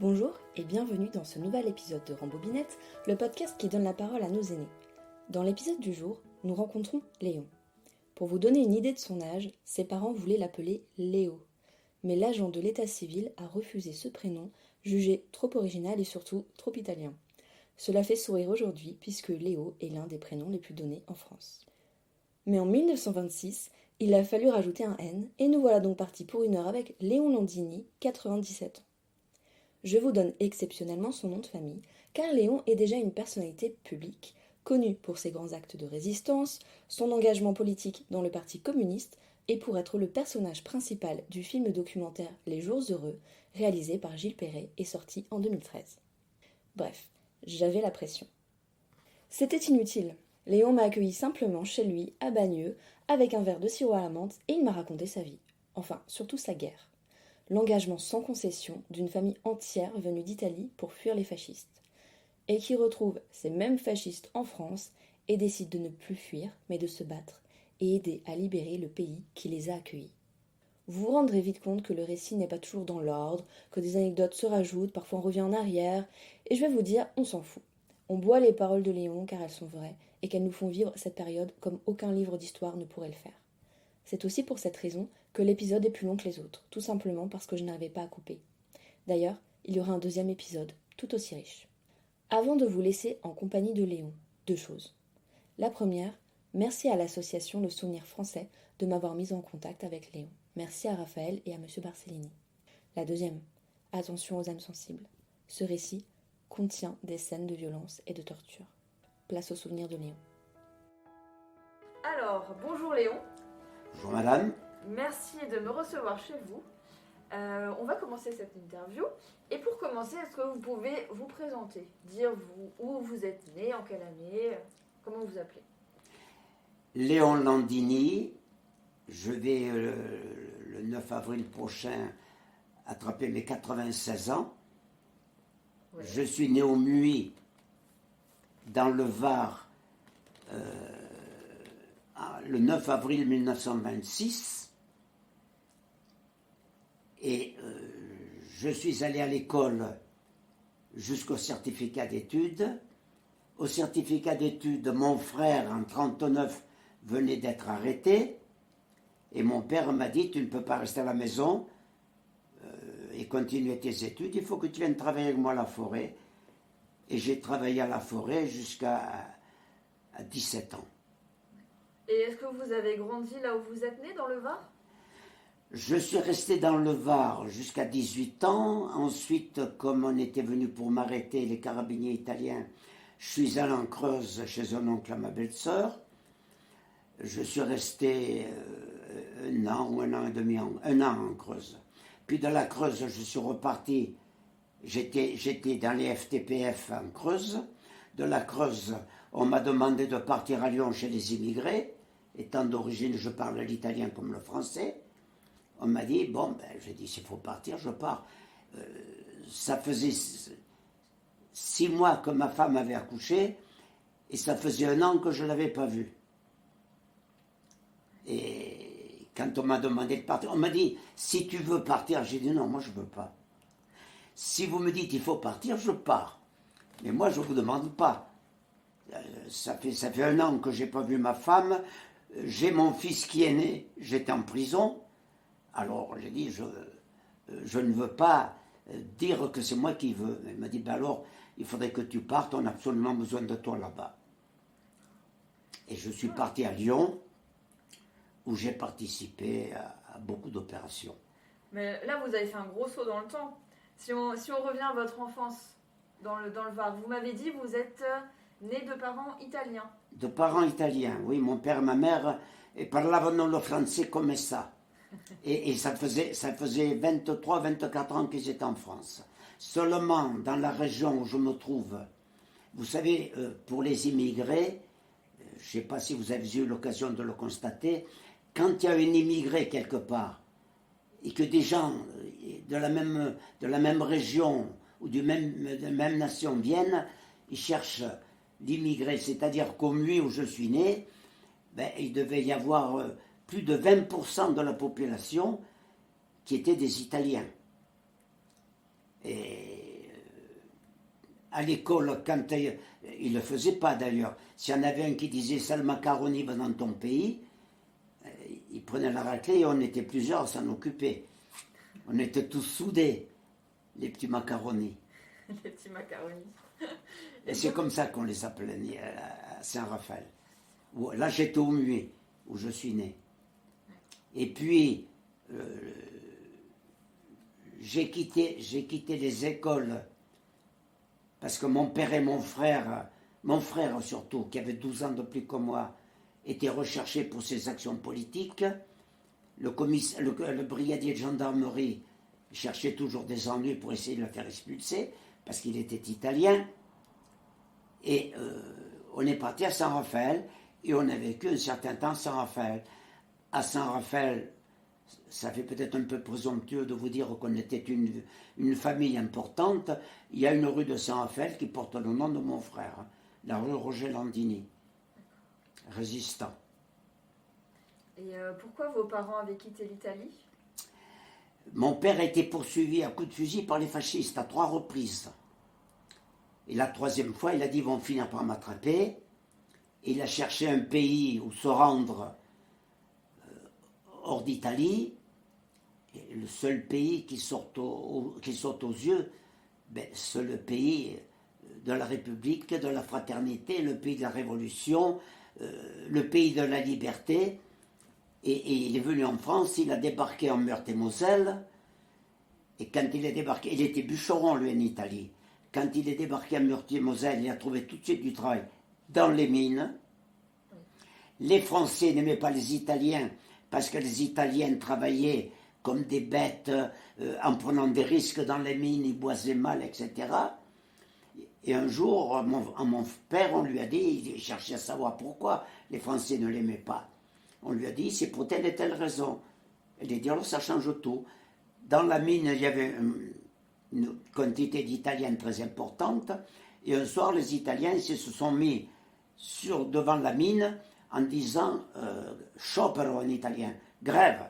Bonjour et bienvenue dans ce nouvel épisode de Rambobinette, le podcast qui donne la parole à nos aînés. Dans l'épisode du jour, nous rencontrons Léon. Pour vous donner une idée de son âge, ses parents voulaient l'appeler Léo. Mais l'agent de l'état civil a refusé ce prénom, jugé trop original et surtout trop italien. Cela fait sourire aujourd'hui puisque Léo est l'un des prénoms les plus donnés en France. Mais en 1926, il a fallu rajouter un N et nous voilà donc partis pour une heure avec Léon Landini, 97 ans. Je vous donne exceptionnellement son nom de famille, car Léon est déjà une personnalité publique, connu pour ses grands actes de résistance, son engagement politique dans le Parti communiste et pour être le personnage principal du film documentaire Les Jours heureux, réalisé par Gilles Perret et sorti en 2013. Bref, j'avais la pression. C'était inutile. Léon m'a accueilli simplement chez lui, à Bagneux, avec un verre de sirop à la menthe et il m'a raconté sa vie. Enfin, surtout sa guerre. L'engagement sans concession d'une famille entière venue d'Italie pour fuir les fascistes, et qui retrouve ces mêmes fascistes en France et décide de ne plus fuir, mais de se battre et aider à libérer le pays qui les a accueillis. Vous vous rendrez vite compte que le récit n'est pas toujours dans l'ordre, que des anecdotes se rajoutent, parfois on revient en arrière, et je vais vous dire, on s'en fout. On boit les paroles de Léon car elles sont vraies, et qu'elles nous font vivre cette période comme aucun livre d'histoire ne pourrait le faire. C'est aussi pour cette raison que l'épisode est plus long que les autres, tout simplement parce que je n'avais pas à couper. D'ailleurs, il y aura un deuxième épisode, tout aussi riche. Avant de vous laisser en compagnie de Léon, deux choses. La première, merci à l'association Le Souvenir Français de m'avoir mise en contact avec Léon. Merci à Raphaël et à M. Barcellini. La deuxième, attention aux âmes sensibles. Ce récit contient des scènes de violence et de torture. Place au souvenir de Léon. Alors, bonjour Léon. Bonjour madame. Merci de me recevoir chez vous. On va commencer cette interview. Et pour commencer, est-ce que vous pouvez vous présenter? Dire où vous êtes né, en quelle année, comment vous appelez? Léon Landini, je vais le 9 avril prochain attraper mes 96 ans. Ouais. Je suis né au Muy, dans le Var, le 9 avril 1926. Et je suis allé à l'école jusqu'au certificat d'études. Au certificat d'études, mon frère, en 1939, venait d'être arrêté. Et mon père m'a dit, tu ne peux pas rester à la maison et continuer tes études, il faut que tu viennes travailler avec moi à la forêt. Et j'ai travaillé à la forêt jusqu'à 17 ans. Et est-ce que vous avez grandi là où vous êtes né, dans le Var? Je suis resté dans le Var jusqu'à 18 ans. Ensuite, comme on était venu pour m'arrêter, les carabiniers italiens, je suis allé en Creuse chez un oncle à ma belle-sœur. Je suis resté un an ou un an et demi, un an en Creuse. Puis de la Creuse, je suis reparti. J'étais dans les FTPF en Creuse. De la Creuse, on m'a demandé de partir à Lyon chez les immigrés. Étant d'origine, je parle l'italien comme le français. On m'a dit, j'ai dit, s'il faut partir, je pars. Ça faisait 6 mois que ma femme avait accouché, et ça faisait 1 an que je ne l'avais pas vue. Et quand on m'a demandé de partir, on m'a dit, si tu veux partir, j'ai dit, non, moi je ne veux pas. Si vous me dites, il faut partir, je pars. Mais moi, je ne vous demande pas. Ça fait 1 an que je n'ai pas vu ma femme. J'ai mon fils qui est né, j'étais en prison. Alors, j'ai dit, je ne veux pas dire que c'est moi qui veux. Elle m'a dit, alors, il faudrait que tu partes, on a absolument besoin de toi là-bas. Et je suis parti à Lyon, où j'ai participé à beaucoup d'opérations. Mais là, vous avez fait un gros saut dans le temps. Si on revient à votre enfance dans le Var, vous m'avez dit, vous êtes né de parents italiens. De parents italiens, oui. Mon père et ma mère parlavano le français comme ça. Et ça faisait 23-24 ans qu'ils étaient en France. Seulement, dans la région où je me trouve, vous savez, pour les immigrés, je ne sais pas si vous avez eu l'occasion de le constater, quand il y a un immigré quelque part, et que des gens de la même région ou de la même nation viennent, ils cherchent l'immigré, c'est-à-dire qu'au Muy où je suis né, il devait y avoir plus de 20% de la population qui étaient des Italiens. Et à l'école, quand il ne le faisait pas d'ailleurs, s'il y en avait un qui disait « sale macaroni va dans ton pays », il prenait la raclée et on était plusieurs à s'en occuper. On était tous soudés, les petits macaronis. Les petits macaronis. Et c'est comme ça qu'on les appelait à Saint-Raphaël. Là, j'étais au Muet, où je suis né. Et puis, j'ai quitté les écoles parce que mon père et mon frère surtout, qui avait 12 ans de plus que moi, étaient recherchés pour ses actions politiques. Le brigadier de gendarmerie cherchait toujours des ennuis pour essayer de le faire expulser, parce qu'il était italien. Et on est parti à Saint-Raphaël, et on a vécu un certain temps à Saint-Raphaël. À Saint-Raphaël, ça fait peut-être un peu présomptueux de vous dire qu'on était une famille importante. Il y a une rue de Saint-Raphaël qui porte le nom de mon frère, la rue Roger Landini, résistant. Et pourquoi vos parents avaient quitté l'Italie? Mon père a été poursuivi à coups de fusil par les fascistes à 3 reprises. Et la 3e fois, il a dit « ils vont finir par m'attraper ». Il a cherché un pays où se rendre hors d'Italie. Et le seul pays qui saute aux yeux, c'est le pays de la République, de la fraternité, le pays de la Révolution, le pays de la liberté. Et il est venu en France, il a débarqué en Meurthe-et-Moselle. Et quand il est débarqué, il était bûcheron, lui, en Italie. Quand il est débarqué en Meurthe-et-Moselle, il a trouvé tout de suite du travail dans les mines. Les Français n'aimaient pas les Italiens parce que les Italiens travaillaient comme des bêtes en prenant des risques dans les mines, ils boisaient mal, etc. Et un jour, à mon père, on lui a dit, il cherchait à savoir pourquoi les Français ne l'aimaient pas. On lui a dit, c'est pour telle et telle raison. Il a dit, alors ça change tout. Dans la mine, il y avait une quantité d'Italiens très importante. Et un soir, les Italiens se sont mis devant la mine en disant sciopero en italien, grève.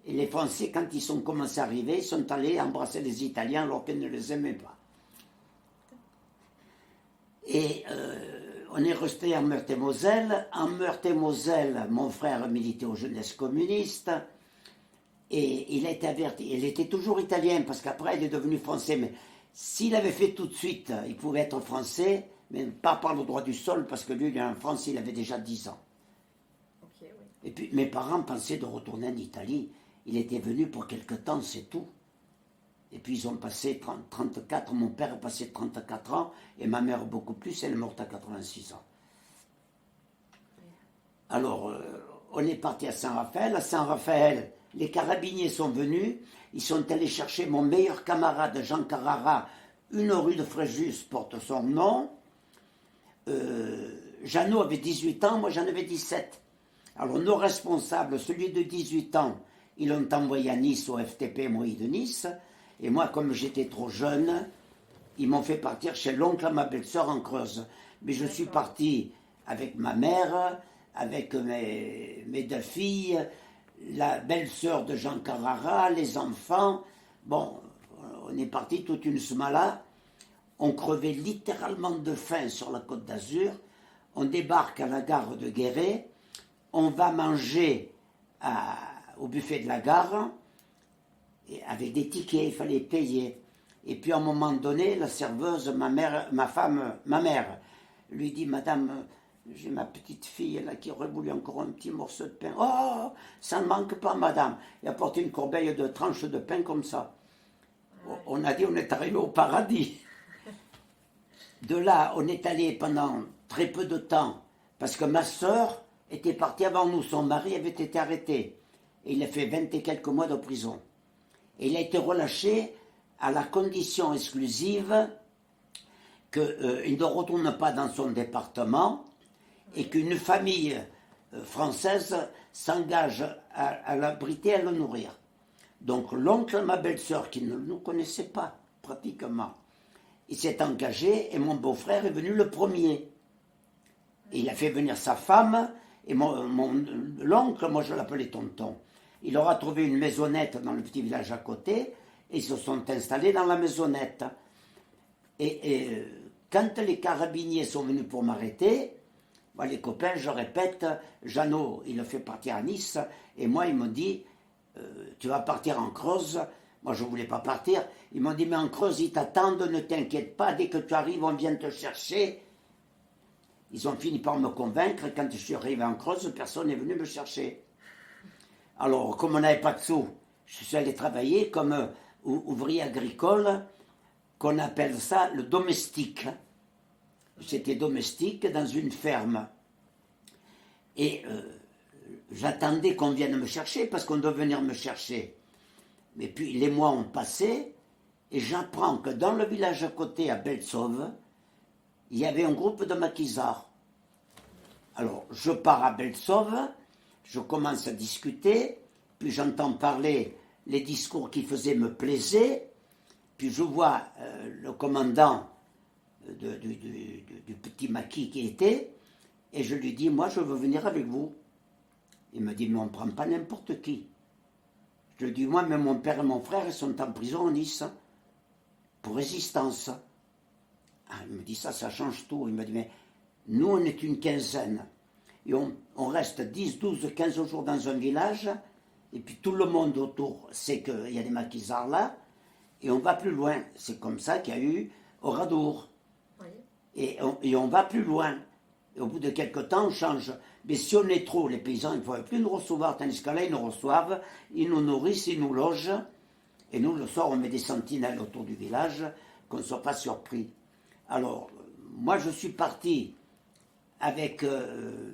Et les Français, quand ils sont commencé à arriver, sont allés embrasser les Italiens alors qu'ils ne les aimaient pas. Et on est resté en Meurthe-et-Moselle. En Meurthe-et-Moselle, mon frère militait aux jeunesses communistes. Et il a été averti. Il était toujours italien parce qu'après il est devenu français. Mais s'il avait fait tout de suite, il pouvait être français, mais pas par le droit du sol parce que lui, en France, il avait déjà 10 ans. Okay, oui. Et puis mes parents pensaient de retourner en Italie. Il était venu pour quelque temps, c'est tout. Et puis ils ont passé 34, mon père a passé 34 ans, et ma mère beaucoup plus, elle est morte à 86 ans. Alors, on est parti à Saint-Raphaël. À Saint-Raphaël, les carabiniers sont venus, ils sont allés chercher mon meilleur camarade, Jean Carrara, une rue de Fréjus porte son nom. Jeannot avait 18 ans, moi j'en avais 17. Alors nos responsables, celui de 18 ans, ils l'ont envoyé à Nice, au FTP Moïse de Nice. Et moi, comme j'étais trop jeune, ils m'ont fait partir chez l'oncle à ma belle-sœur en Creuse. Mais je suis parti avec ma mère, avec mes 2 filles, la belle-sœur de Jean Carrara, les enfants. Bon, on est parti toute une semaine. On crevait littéralement de faim sur la Côte d'Azur. On débarque à la gare de Guéret. On va manger au buffet de la gare. Et avec des tickets, il fallait payer. Et puis à un moment donné, la serveuse, ma mère, lui dit, Madame, j'ai ma petite fille là qui aurait voulu encore un petit morceau de pain. Oh, ça ne manque pas, madame. Et apporte une corbeille de tranches de pain comme ça. On a dit, on est arrivé au paradis. De là, on est allé pendant très peu de temps, parce que ma sœur était partie avant nous. Son mari avait été arrêté. Et il a fait 20 et quelques mois de prison. Et il a été relâché à la condition exclusive qu'il ne retourne pas dans son département et qu'une famille française s'engage à l'abriter, à le nourrir. Donc l'oncle de ma belle-sœur, qui ne nous connaissait pas pratiquement, il s'est engagé et mon beau-frère est venu le premier. Et il a fait venir sa femme et l'oncle, moi je l'appelais tonton. Il leur a trouvé une maisonnette dans le petit village à côté et ils se sont installés dans la maisonnette. Quand les carabiniers sont venus pour m'arrêter, moi, les copains, je répète, Jeannot, il le fait partir à Nice, et moi, ils m'ont dit, tu vas partir en Creuse. Moi, je ne voulais pas partir. Ils m'ont dit, mais en Creuse, ils t'attendent, ne t'inquiète pas, dès que tu arrives, on vient te chercher. Ils ont fini par me convaincre. Quand je suis arrivé en Creuse, personne n'est venu me chercher. Alors, comme on n'avait pas de sous, je suis allé travailler comme ouvrier agricole, qu'on appelle ça le domestique. J'étais domestique dans une ferme. Et j'attendais qu'on vienne me chercher, parce qu'on doit venir me chercher. Mais puis les mois ont passé, et j'apprends que dans le village à côté, à Beltsov, il y avait un groupe de maquisards. Alors, je pars à Beltsov, je commence à discuter, puis j'entends parler, les discours qu'ils faisaient me plaisaient, puis je vois le commandant du petit maquis qui était, et je lui dis, moi je veux venir avec vous. Il me dit, mais on ne prend pas n'importe qui. Je lui dis, moi, mais mon père et mon frère, ils sont en prison à Nice, pour résistance. Ah, il me dit, ça change tout. Il me dit, mais nous, on est une quinzaine. Et on reste 10, 12, 15 jours dans un village, et puis tout le monde autour sait qu'il y a des maquisards là, et on va plus loin. C'est comme ça qu'il y a eu Oradour. Oui. Et on va plus loin. Et au bout de quelques temps, on change. Mais si on est trop, les paysans, ils ne pouvaient plus nous recevoir, tandis que là, ils nous reçoivent, ils nous nourrissent, ils nous logent. Et nous, le soir, on met des sentinelles autour du village, qu'on ne soit pas surpris. Alors, moi, je suis parti avec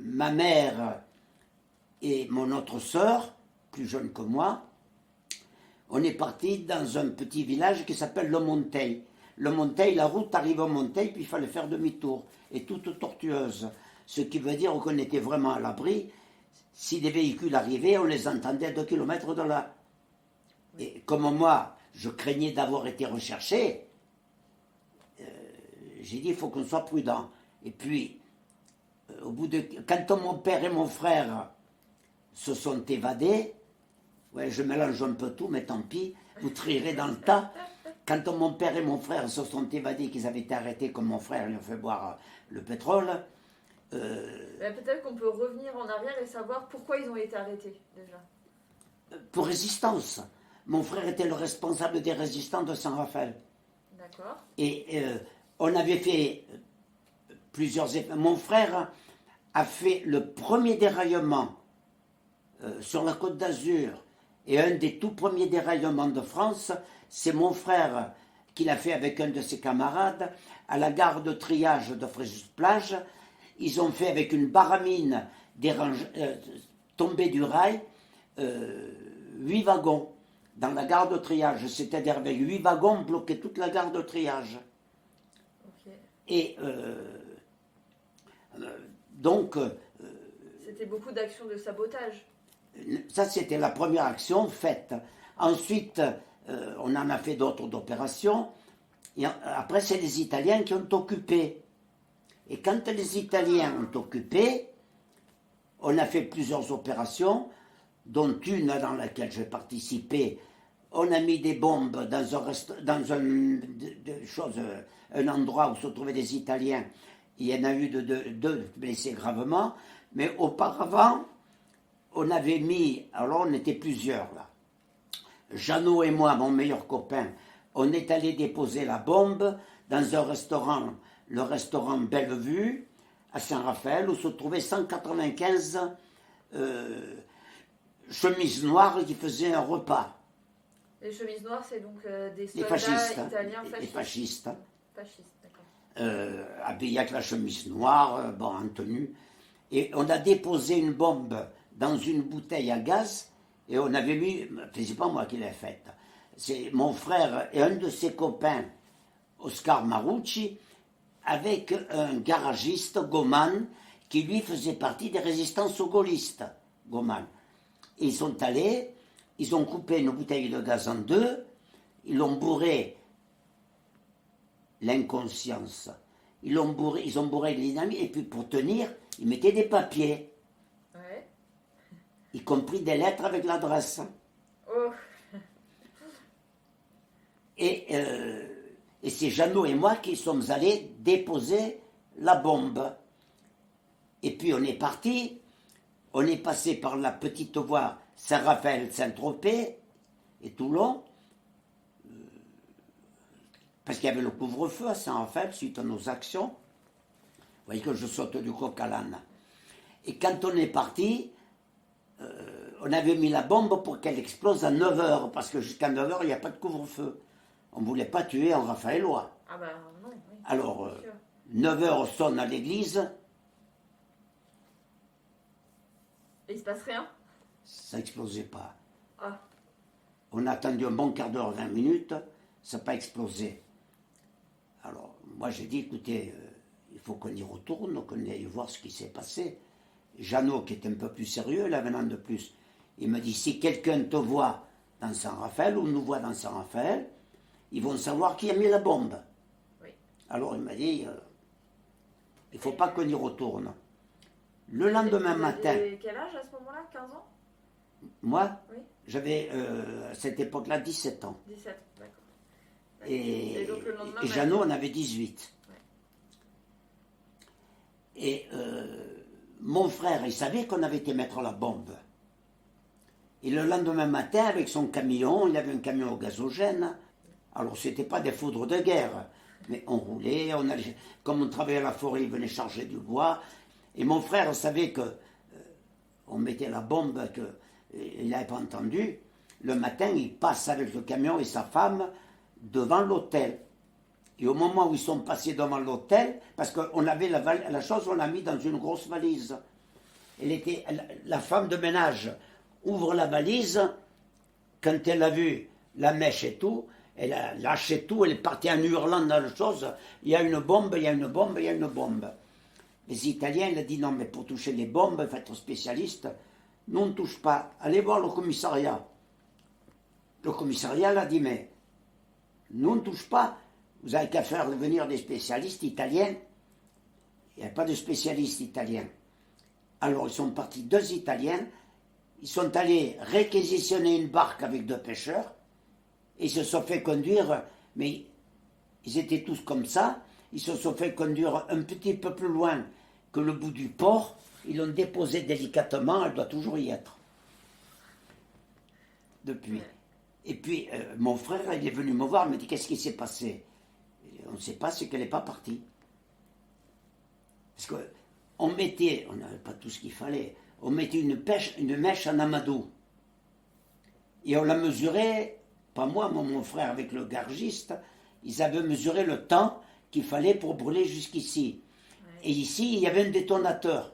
ma mère et mon autre sœur, plus jeune que moi. On est parti dans un petit village qui s'appelle Le Monteil. Le Monteil, la route arrive au Monteil, puis il fallait faire demi-tour, et toute tortueuse. Ce qui veut dire qu'on était vraiment à l'abri. Si des véhicules arrivaient, on les entendait à 2 kilomètres de là. Et comme moi, je craignais d'avoir été recherché, j'ai dit, il faut qu'on soit prudent. Et puis, quand mon père et mon frère se sont évadés, ouais, je mélange un peu tout, mais tant pis, vous trierez dans le tas. Quand mon père et mon frère se sont évadés, qu'ils avaient été arrêtés, comme mon frère, ils ont fait boire le pétrole. Peut-être qu'on peut revenir en arrière et savoir pourquoi ils ont été arrêtés, déjà. Pour résistance. Mon frère était le responsable des résistants de Saint-Raphaël. D'accord. Et on avait fait plusieurs... Mon frère a fait le premier déraillement sur la Côte d'Azur. Et un des tout premiers déraillements de France, c'est mon frère qui l'a fait avec un de ses camarades à la gare de triage de Fréjus-Plage. Ils ont fait avec une baramine tombée du rail 8 wagons dans la gare de triage. C'est-à-dire avec 8 wagons bloquaient toute la gare de triage. Okay. Et donc... C'était beaucoup d'actions de sabotage. Ça, c'était la première action faite. Ensuite, on en a fait d'autres d'opérations. Et après, c'est les Italiens qui ont occupé. Et quand les Italiens ont occupé, on a fait plusieurs opérations, dont une dans laquelle j'ai participé. On a mis des bombes dans un endroit où se trouvaient des Italiens. Il y en a eu deux blessés gravement. Mais auparavant, on avait mis, alors on était plusieurs là. Jeannot et moi, mon meilleur copain, on est allé déposer la bombe dans un restaurant, le restaurant Bellevue, à Saint-Raphaël, où se trouvaient 195 chemises noires qui faisaient un repas. Les chemises noires, c'est donc des soldats fascistes, italiens fascistes. Les fascistes. Fascistes, d'accord. Habillés avec la chemise noire, en tenue. Et on a déposé une bombe dans une bouteille à gaz, et on avait mis, c'est pas moi qui l'ai faite, c'est mon frère et un de ses copains, Oscar Marucci, avec un garagiste, Goman, qui lui faisait partie des résistances aux gaullistes, Goman. Et ils sont allés, ils ont coupé une bouteille de gaz en deux, ils l'ont bourré l'inconscience, ils ont bourré l'inamie, et puis pour tenir, ils mettaient des papiers. Ouais. Y compris des lettres avec l'adresse. Oh. Et Et c'est Jeannot et moi qui sommes allés déposer la bombe. Et puis on est parti, on est passé par la petite voie Saint-Raphaël-Saint-Tropez et Toulon, parce qu'il y avait le couvre-feu à Saint-Raphaël suite à nos actions. Vous voyez que je saute du coq à l'âne. Et quand on est parti, on avait mis la bombe pour qu'elle explose à 9 heures, parce que jusqu'à 9 heures, il n'y a pas de couvre-feu. On ne voulait pas tuer un Raphaëlois. Ah bah non, oui. Alors, Bien sûr. 9 heures sonne à l'église, Et il se passe rien? ça n'explosait pas. Ah, On a attendu un bon quart d'heure, 20 minutes, ça n'a pas explosé. Alors, moi j'ai dit, écoutez, il faut qu'on y retourne, qu'on aille voir ce qui s'est passé. Jeannot, qui était un peu plus sérieux, là venant de plus, il me dit, si quelqu'un te voit dans Saint-Raphaël ou nous voit dans Saint-Raphaël, ils vont savoir qui a mis la bombe. oui. Alors il m'a dit, il ne faut pas qu'on y retourne. Le lendemain Vous matin, aviez quel âge à ce moment-là? 15 ans? moi, Oui. j'avais à cette époque-là 17 ans. 17, d'accord. Et, donc, le lendemain, et Jeannot en avait 18. Ouais. Et mon frère, il savait qu'on avait été mettre la bombe. Et le lendemain matin, avec son camion, il avait un camion au gazogène. Alors, ce n'était pas des foudres de guerre, mais on roulait, comme on travaillait à la forêt, il venait charger du bois. Et mon frère savait que on mettait la bombe, il n'avait pas entendu. Le matin, il passe avec le camion et sa femme devant l'hôtel. Et au moment où ils sont passés devant l'hôtel, parce qu'on avait la chose, on l'a mis dans une grosse valise. La femme de ménage ouvre la valise, quand elle a vu la mèche et tout, elle a lâché tout, elle est partie en hurlant dans la chose, il y a une bombe, il y a une bombe, il y a une bombe. Les Italiens, ils ont dit non, mais pour toucher les bombes, il faut être spécialiste. Nous, on ne touche pas. Allez voir le commissariat. Le commissariat l'a dit, mais nous, on ne touche pas. Vous n'avez qu'à faire venir des spécialistes italiens. Il n'y a pas de spécialistes italiens. Alors, ils sont partis 2 Italiens. Ils sont allés réquisitionner une barque avec 2 pêcheurs. Et ils se sont fait conduire, mais ils étaient tous comme ça. Ils se sont fait conduire un petit peu plus loin que le bout du port. Ils l'ont déposée délicatement, elle doit toujours y être. Depuis. Et puis, mon frère, il est venu me voir, il m'a dit, qu'est-ce qui s'est passé? On ne sait pas, c'est qu'elle n'est pas partie. Parce qu'on mettait, on n'avait pas tout ce qu'il fallait, on mettait une mèche en amadou. Et on la mesurait, pas moi, mon frère avec le gargiste, ils avaient mesuré le temps qu'il fallait pour brûler jusqu'ici. Ouais. Et ici, il y avait un détonateur.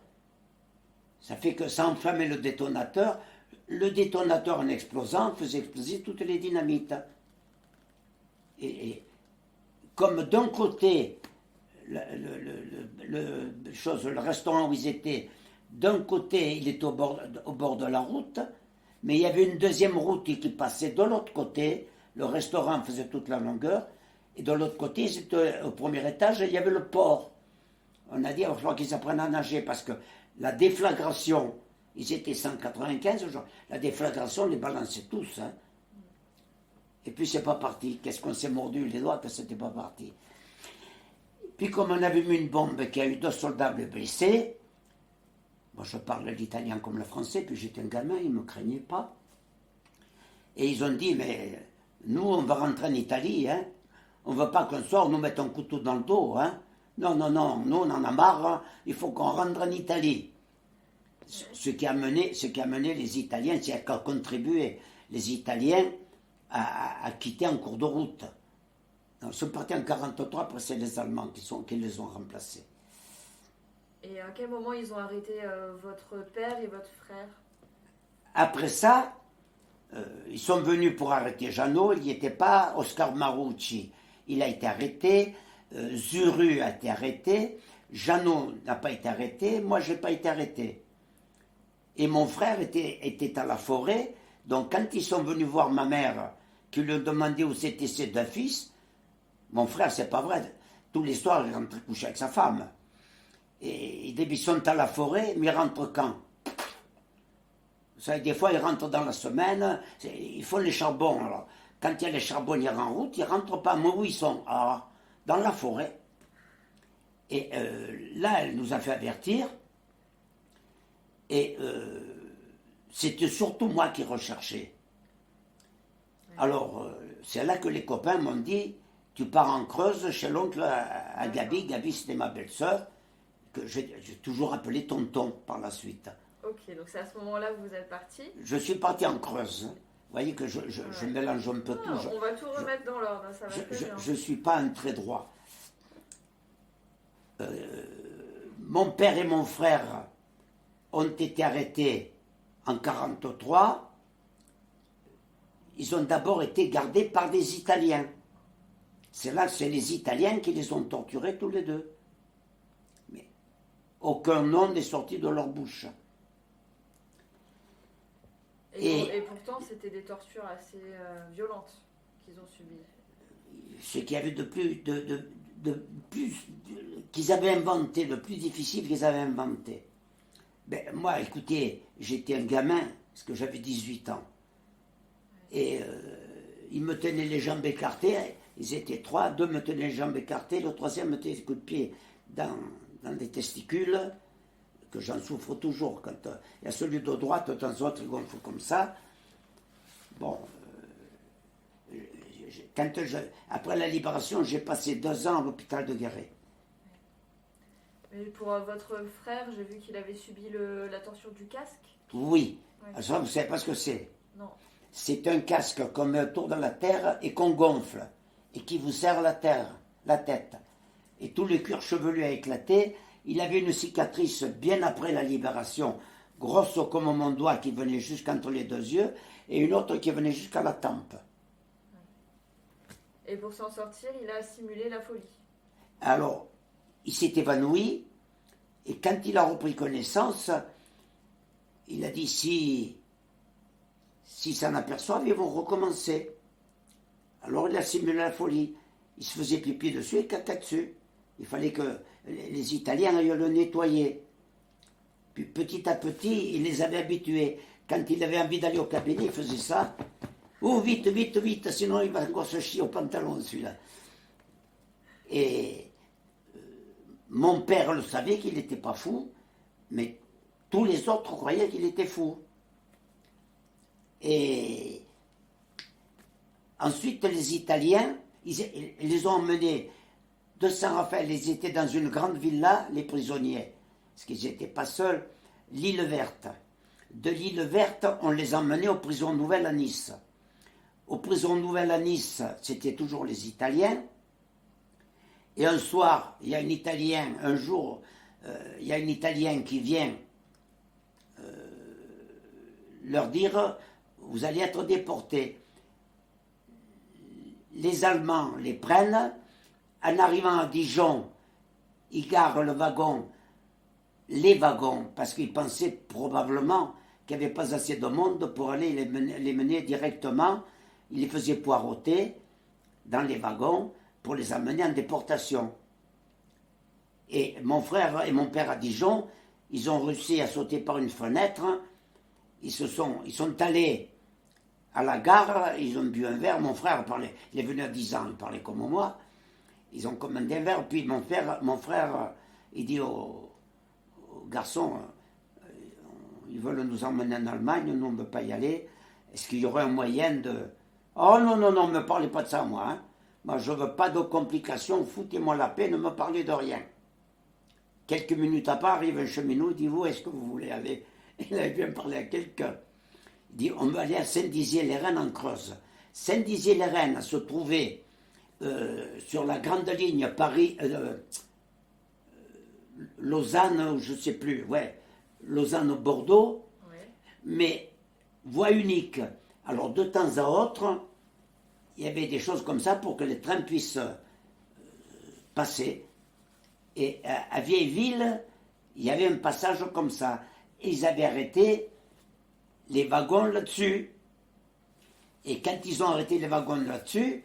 Ça fait que ça enflammait le détonateur en explosant faisait exploser toutes les dynamites. Et comme d'un côté, le restaurant où ils étaient, d'un côté, il était au bord de la route, mais il y avait une deuxième route qui passait de l'autre côté, le restaurant faisait toute la longueur, et de l'autre côté, c'était au premier étage, il y avait le port. On a dit, il va falloir qu'ils apprennent à nager, parce que la déflagration, ils étaient 195, la déflagration, on les balançait tous. Hein. Et puis, c'est pas parti. Qu'est-ce qu'on s'est mordu les doigts que c'était pas parti. Puis, comme on avait mis une bombe qui a eu 2 soldats blessés, moi, je parle l'italien comme le français, puis j'étais un gamin, ils ne me craignaient pas. Et ils ont dit, mais nous, on va rentrer en Italie, hein. On ne veut pas qu'un soir, nous mette un couteau dans le dos, hein. Non, nous, on en a marre, hein. Il faut qu'on rentre en Italie. Ce qui a mené les Italiens, c'est qu'à contribué les Italiens à quitter en cours de route. Donc, ils sont partis en 1943, après c'est les Allemands qui les ont remplacés. Et à quel moment ils ont arrêté votre père et votre frère? Après ça, ils sont venus pour arrêter Jeannot, il n'y était pas. Oscar Marucci, il a été arrêté. Zuru a été arrêté. Jeannot n'a pas été arrêté. Moi, je n'ai pas été arrêté. Et mon frère était à la forêt. Donc, quand ils sont venus voir ma mère, qui lui a demandé où c'était ses 2 fils, mon frère, c'est pas vrai. Tous les soirs, il rentre coucher avec sa femme. Et ils sont à la forêt, mais ils rentrent quand? Vous savez, des fois, ils rentrent dans la semaine, ils font les charbons. Alors, quand il y a les charbonniers en route, ils ne rentrent pas. Mais où ils sont? Ah, dans la forêt. Et là, elle nous a fait avertir. Et c'était surtout moi qui recherchais. Alors, c'est là que les copains m'ont dit, tu pars en Creuse chez l'oncle à Gabi. Gabi, c'était ma belle-sœur, que j'ai toujours appelé tonton par la suite. Ok, donc c'est à ce moment-là que vous êtes parti. Je suis parti en Creuse. Vous voyez que je mélange un peu tout. On va tout remettre dans l'ordre, ça va très bien. Je ne suis pas un très droit. Mon père et mon frère ont été arrêtés en 1943. Ils ont d'abord été gardés par des Italiens. C'est là que c'est les Italiens qui les ont torturés tous les deux. Mais aucun nom n'est sorti de leur bouche. Et pourtant, c'était des tortures assez violentes qu'ils ont subies. Ce qu'il y avait de plus, qu'ils avaient inventé, le plus difficile qu'ils avaient inventé. Ben, moi, écoutez, j'étais un gamin, parce que j'avais 18 ans. Et ils me tenaient les jambes écartées, ils étaient trois, deux me tenaient les jambes écartées, le troisième me tenait les coups de pied dans les testicules, que j'en souffre toujours. Quand il y a celui de droite, de temps en temps, il gonfle comme ça. Bon, après la libération, j'ai passé 2 ans à l'hôpital de Guéret. Mais pour votre frère, j'ai vu qu'il avait subi la torture du casque. Oui. Ouais. Ça, vous ne savez pas ce que c'est? Non. C'est un casque qu'on met autour de la terre et qu'on gonfle, et qui vous serre la tête. Et tout le cuir chevelu a éclaté. Il avait une cicatrice bien après la libération, grosse comme mon doigt, qui venait jusqu'entre les 2 yeux, et une autre qui venait jusqu'à la tempe. Et pour s'en sortir, il a simulé la folie. Alors, il s'est évanoui, et quand il a repris connaissance, il a dit, si s'en aperçoivent, ils vont recommencer. Alors il a simulé la folie. Il se faisait pipi dessus et caca dessus. Il fallait que les Italiens aillent le nettoyer. Puis petit à petit, il les avait habitués. Quand il avait envie d'aller au cabinet, il faisait ça. Oh, vite, vite, vite, sinon il va encore se chier au pantalon, celui-là. Et mon père le savait qu'il n'était pas fou, mais tous les autres croyaient qu'il était fou. Et ensuite, les Italiens, ils les ont emmenés de Saint-Raphaël. Ils étaient dans une grande villa, les prisonniers, parce qu'ils n'étaient pas seuls, l'île Verte. De l'île Verte, on les emmenait aux prisons nouvelles à Nice. Aux prisons nouvelles à Nice, c'était toujours les Italiens. Et un soir, il y a un Italien, un jour, il y a un Italien qui vient leur dire, vous allez être déportés. Les Allemands les prennent. En arrivant à Dijon, ils garent les wagons, parce qu'ils pensaient probablement qu'il n'y avait pas assez de monde pour aller les mener directement. Ils les faisaient poireauter dans les wagons pour les amener en déportation. Et mon frère et mon père à Dijon, ils ont réussi à sauter par une fenêtre. Ils sont allés à la gare, ils ont bu un verre. Mon frère parlait, il est venu à 10 ans, il parlait comme moi. Ils ont commandé un verre, puis mon frère, il dit aux garçons, ils veulent nous emmener en Allemagne, nous on ne veut pas y aller. Est-ce qu'il y aurait un moyen de... Oh non, non, non, ne me parlez pas de ça, moi. Hein. Moi, je ne veux pas de complications, foutez-moi la paix, ne me parlez de rien. Quelques minutes après, arrive un cheminot, il dit, vous, est-ce que vous voulez aller? Il avait bien parlé à quelqu'un. Il dit, on va aller à Saint-Dizier-les-Reines en Creuse. Saint-Dizier-les-Reines se trouvait sur la grande ligne Paris, Lausanne, je ne sais plus, ouais, Lausanne-Bordeaux, ouais. Mais voie unique. Alors, de temps à autre, il y avait des choses comme ça pour que les trains puissent passer. Et à Vieilleville, il y avait un passage comme ça. Et ils avaient arrêté les wagons là-dessus. Et quand ils ont arrêté les wagons là-dessus,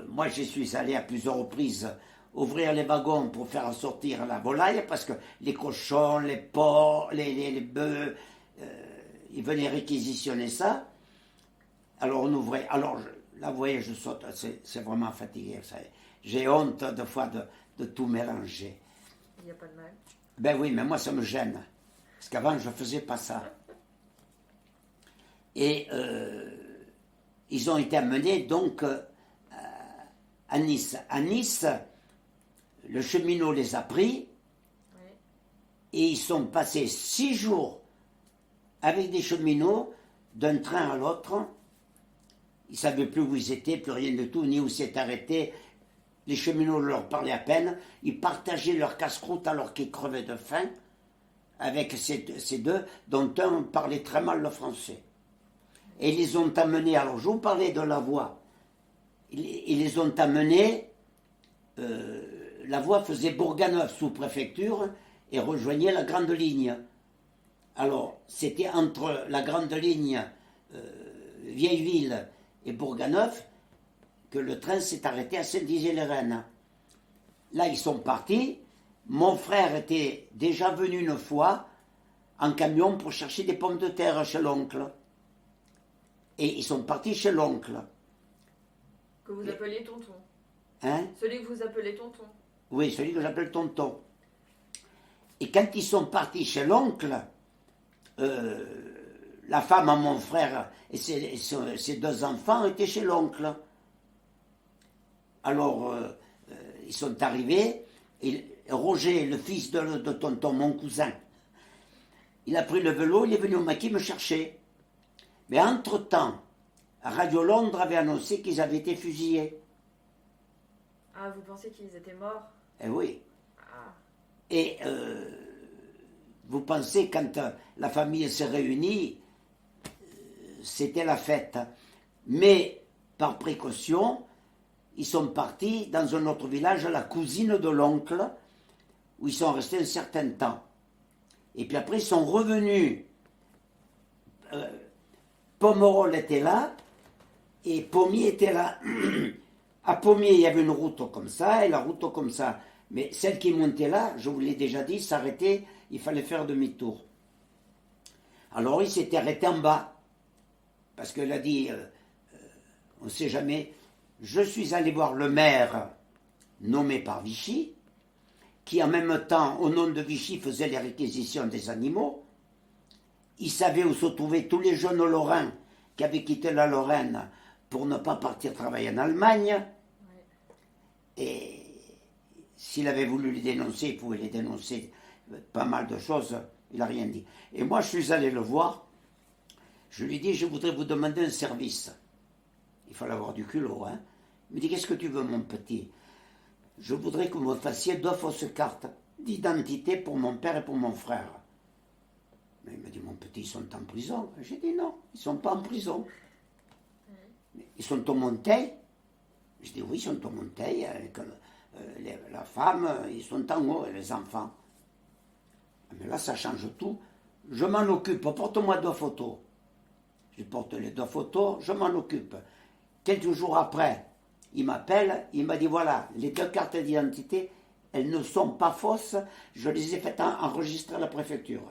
moi je suis allé à plusieurs reprises ouvrir les wagons pour faire sortir la volaille, parce que les cochons, les porcs, les bœufs, ils venaient réquisitionner ça. Alors on ouvrait. Alors là, vous voyez, je saute, c'est vraiment fatigué. J'ai honte de fois de tout mélanger. Il n'y a pas de mal. Ben oui, mais moi, ça me gêne. Parce qu'avant, je ne faisais pas ça. Et ils ont été amenés, donc, à Nice. À Nice, le cheminot les a pris. Oui. Et ils sont passés 6 jours avec des cheminots d'un train à l'autre. Ils ne savaient plus où ils étaient, plus rien de tout, ni où s'étaient arrêtés. Les cheminots leur parlaient à peine. Ils partageaient leur casse-croûte alors qu'ils crevaient de faim avec ces deux, dont un parlait très mal le français. Et ils les ont amenés, alors je vous parlais de la voie, ils les ont amenés, la voie faisait Bourganeuf sous-préfecture et rejoignait la grande ligne. Alors, c'était entre la grande ligne Vieilleville et Bourganeuf que le train s'est arrêté à Saint-Dizier-les-Reines. Là, ils sont partis. Mon frère était déjà venu une fois en camion pour chercher des pommes de terre chez l'oncle. Et ils sont partis chez l'oncle. Que vous appeliez tonton. Hein? Celui que vous appelez tonton. Oui, celui que j'appelle tonton. Et quand ils sont partis chez l'oncle, la femme à mon frère et ses 2 enfants étaient chez l'oncle. Alors, ils sont arrivés, et Roger, le fils de tonton, mon cousin, il a pris le vélo, il est venu au maquis me chercher. Mais entre-temps, Radio Londres avait annoncé qu'ils avaient été fusillés. Ah, vous pensez qu'ils étaient morts? Eh oui. Ah. Et vous pensez, quand la famille s'est réunie, c'était la fête. Mais, par précaution, ils sont partis dans un autre village, la cousine de l'oncle, où ils sont restés un certain temps. Et puis après, ils sont revenus. Pomerol était là, et Pommier était là. À Pommier, il y avait une route comme ça, et la route comme ça. Mais celle qui montait là, je vous l'ai déjà dit, s'arrêtait, il fallait faire demi-tour. Alors il s'était arrêté en bas, parce qu'il a dit, on ne sait jamais, je suis allé voir le maire nommé par Vichy, qui en même temps, au nom de Vichy, faisait les réquisitions des animaux. Il savait où se trouvaient tous les jeunes Lorrains qui avaient quitté la Lorraine pour ne pas partir travailler en Allemagne. Oui. Et s'il avait voulu les dénoncer, il pouvait les dénoncer, pas mal de choses, il n'a rien dit. Et moi, je suis allé le voir, je lui dis, je voudrais vous demander un service. Il fallait avoir du culot, hein. Il me dit, qu'est-ce que tu veux, mon petit? Je voudrais que vous me fassiez 2 fausses cartes d'identité pour mon père et pour mon frère. Mais il me dit, mon petit, ils sont en prison. J'ai dit, non, ils ne sont pas en prison. Ils sont au Monteil. Je dis, oui, ils sont au Monteil. Avec la femme, ils sont en haut, et les enfants. Mais là, ça change tout. Je m'en occupe. Porte-moi 2 photos. Je porte les 2 photos, je m'en occupe. Quelques jours après, il m'appelle, il m'a dit, voilà, les 2 cartes d'identité, elles ne sont pas fausses, je les ai faites enregistrer à la préfecture.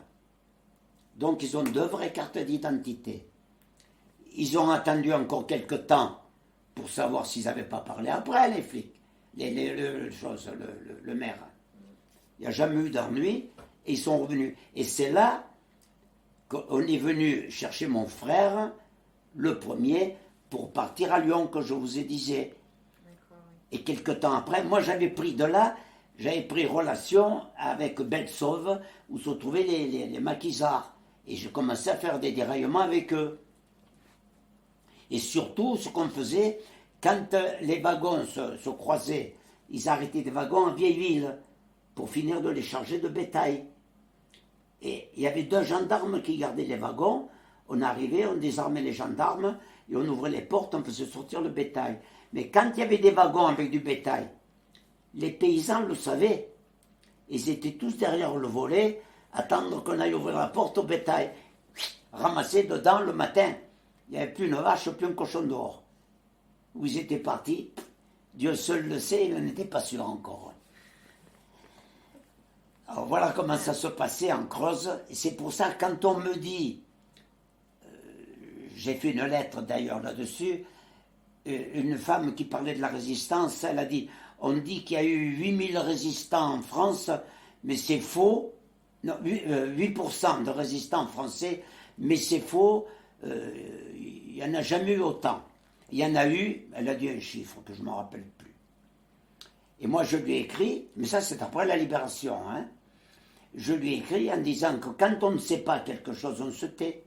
Donc, ils ont 2 vraies cartes d'identité. Ils ont attendu encore quelques temps pour savoir s'ils n'avaient pas parlé après, les flics, le maire. Il n'y a jamais eu d'ennui, et ils sont revenus. Et c'est là qu'on est venu chercher mon frère, le premier, pour partir à Lyon, que je vous ai disais. Et quelques temps après, moi j'avais pris de là, j'avais pris relation avec Belle-Sauve, où se trouvaient les maquisards. Et je commençais à faire des déraillements avec eux. Et surtout, ce qu'on faisait, quand les wagons se croisaient, ils arrêtaient des wagons en Vieilleville pour finir de les charger de bétail. Et il y avait 2 gendarmes qui gardaient les wagons. On arrivait, on désarmait les gendarmes, et on ouvrait les portes, on faisait sortir le bétail. Mais quand il y avait des wagons avec du bétail, les paysans le savaient. Ils étaient tous derrière le volet, attendre qu'on aille ouvrir la porte au bétail. Ramasser dedans le matin. Il n'y avait plus une vache, plus un cochon dehors. Où ils étaient partis, Dieu seul le sait, il n'en était pas sûr encore. Alors voilà comment ça se passait en Creuse. Et c'est pour ça, quand on me dit, j'ai fait une lettre d'ailleurs là-dessus, une femme qui parlait de la résistance, elle a dit, on dit qu'il y a eu 8000 résistants en France, mais c'est faux. Non, 8% de résistants français, mais c'est faux. Il n'y en a jamais eu autant. Il y en a eu, elle a dit un chiffre que je ne me rappelle plus. Et moi, je lui ai écrit, mais ça c'est après la libération, hein, je lui ai écrit en disant que quand on ne sait pas quelque chose, on se tait.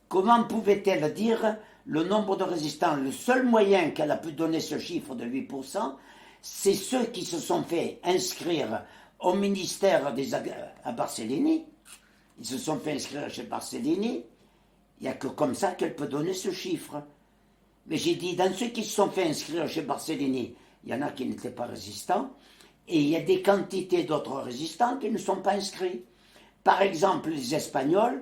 Comment pouvait-elle dire le nombre de résistants? Le seul moyen qu'elle a pu donner ce chiffre de 8%, c'est ceux qui se sont fait inscrire au ministère à Barcellini. Ils se sont fait inscrire chez Barcellini. Il n'y a que comme ça qu'elle peut donner ce chiffre. Mais j'ai dit, dans ceux qui se sont fait inscrire chez Barcellini, il y en a qui n'étaient pas résistants, et il y a des quantités d'autres résistants qui ne sont pas inscrits. Par exemple, les Espagnols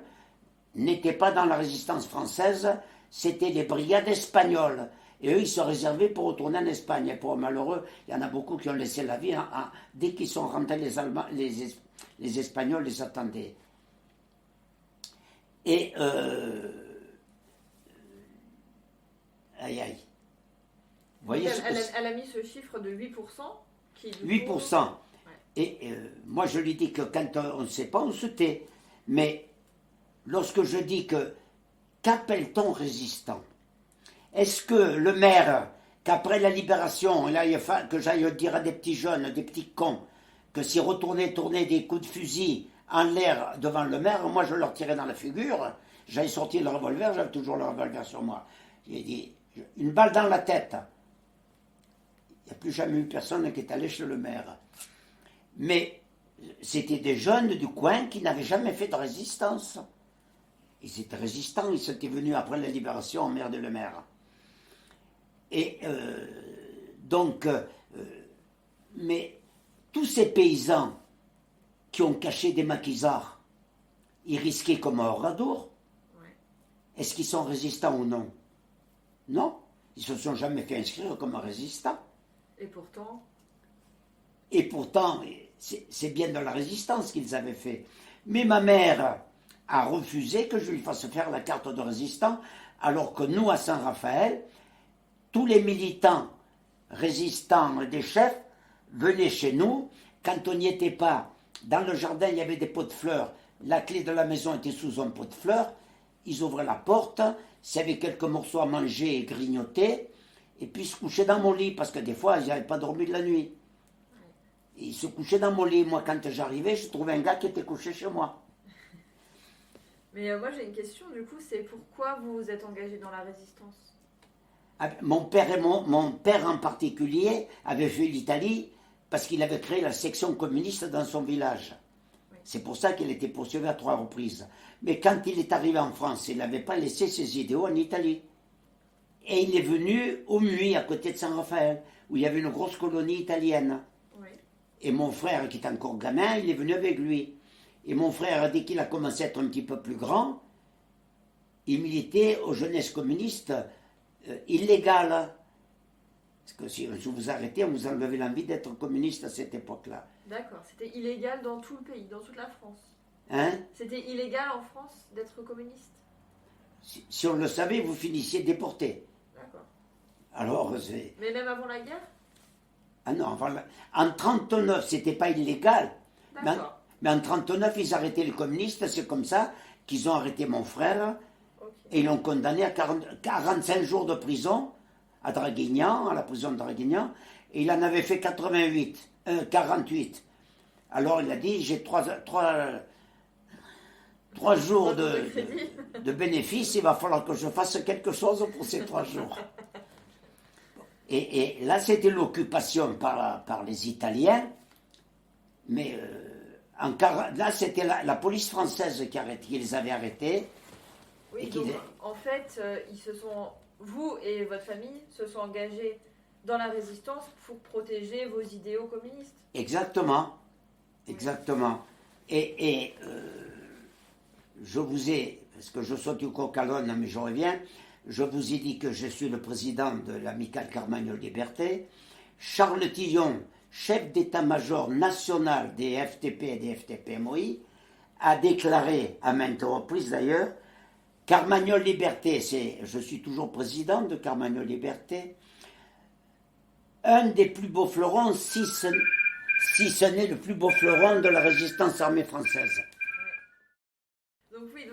n'étaient pas dans la résistance française, c'était les brigades espagnoles. Et eux, ils se réservaient pour retourner en Espagne. Et pour malheureux, il y en a beaucoup qui ont laissé la vie. Dès qu'ils sont rentrés, les Espagnols les attendaient. Et aïe aïe. Vous voyez elle a mis ce chiffre de 8%. Qui, 8%. Et moi, je lui dis que quand on ne sait pas, on se tait. Mais lorsque je dis que qu'appelle-t-on résistant? Est-ce que le maire, qu'après la libération, là, que j'aille dire à des petits jeunes, des petits cons, que s'ils retournaient tourner des coups de fusil en l'air devant le maire, moi je leur tirais dans la figure, j'avais sorti le revolver, j'avais toujours le revolver sur moi. J'ai dit, une balle dans la tête. Il n'y a plus jamais eu personne qui est allé chez le maire. Mais c'était des jeunes du coin qui n'avaient jamais fait de résistance. Ils étaient résistants, ils étaient venus après la libération en mer de le maire. Et mais tous ces paysans qui ont caché des maquisards, ils risquaient comme un oradour. Ouais. Est-ce qu'ils sont résistants ou non? Non, ils ne se sont jamais fait inscrire comme résistants. Et pourtant, c'est bien de la résistance qu'ils avaient fait. Mais ma mère a refusé que je lui fasse faire la carte de résistant, alors que nous, à Saint-Raphaël, tous les militants résistants des chefs venaient chez nous. Quand on n'y était pas, dans le jardin, il y avait des pots de fleurs. La clé de la maison était sous un pot de fleurs. Ils ouvraient la porte, s'il y avait quelques morceaux à manger et grignoter, et puis se couchaient dans mon lit, parce que des fois, ils n'avaient pas dormi de la nuit. Et ils se couchaient dans mon lit. Moi, quand j'arrivais, je trouvais un gars qui était couché chez moi. Mais moi, j'ai une question, du coup, c'est pourquoi vous vous êtes engagé dans la résistance? Mon père en particulier avait fait l'Italie parce qu'il avait créé la section communiste dans son village. Oui. C'est pour ça qu'il était poursuivi à 3 reprises. Mais quand il est arrivé en France, il n'avait pas laissé ses idéaux en Italie. Et il est venu au Muy, à côté de Saint-Raphaël, où il y avait une grosse colonie italienne. Oui. Et mon frère, qui est encore gamin, il est venu avec lui. Et mon frère, dès qu'il a commencé à être un petit peu plus grand, il militait aux jeunesses communistes illégales. Parce que si vous vous arrêtez, on vous enlevait l'envie d'être communiste à cette époque-là. D'accord, c'était illégal dans tout le pays, dans toute la France. Hein? C'était illégal en France d'être communiste? Si on le savait, vous finissiez déporté. D'accord. Alors, c'est... Mais même avant la guerre? Ah non, en 1939, c'était pas illégal. D'accord. Mais en 1939, ils arrêtaient les communistes, c'est comme ça qu'ils ont arrêté mon frère, okay. Et ils l'ont condamné à 45 jours de prison à Draguignan, à la prison de Draguignan, et il en avait fait 48. Alors il a dit, j'ai 3 jours de bénéfice, il va falloir que je fasse quelque chose pour ces 3 jours. Et là, c'était l'occupation par les Italiens, mais... là, c'était la police française qui les avait arrêtés. Oui, donc, en fait, vous et votre famille se sont engagés dans la résistance pour protéger vos idéaux communistes. Exactement. Et je vous ai, parce que je saute du coq à l'âne, mais je reviens, je vous ai dit que je suis le président de l'Amicale Carmagnole-Liberté. Charles Tillon, chef d'état-major national des FTP et des FTP-MOI, a déclaré, à maintes reprises d'ailleurs, Carmagnole Liberté, je suis toujours président de Carmagnole Liberté. Un des plus beaux fleurons, si ce n'est le plus beau fleuron de la résistance armée française. Donc oui,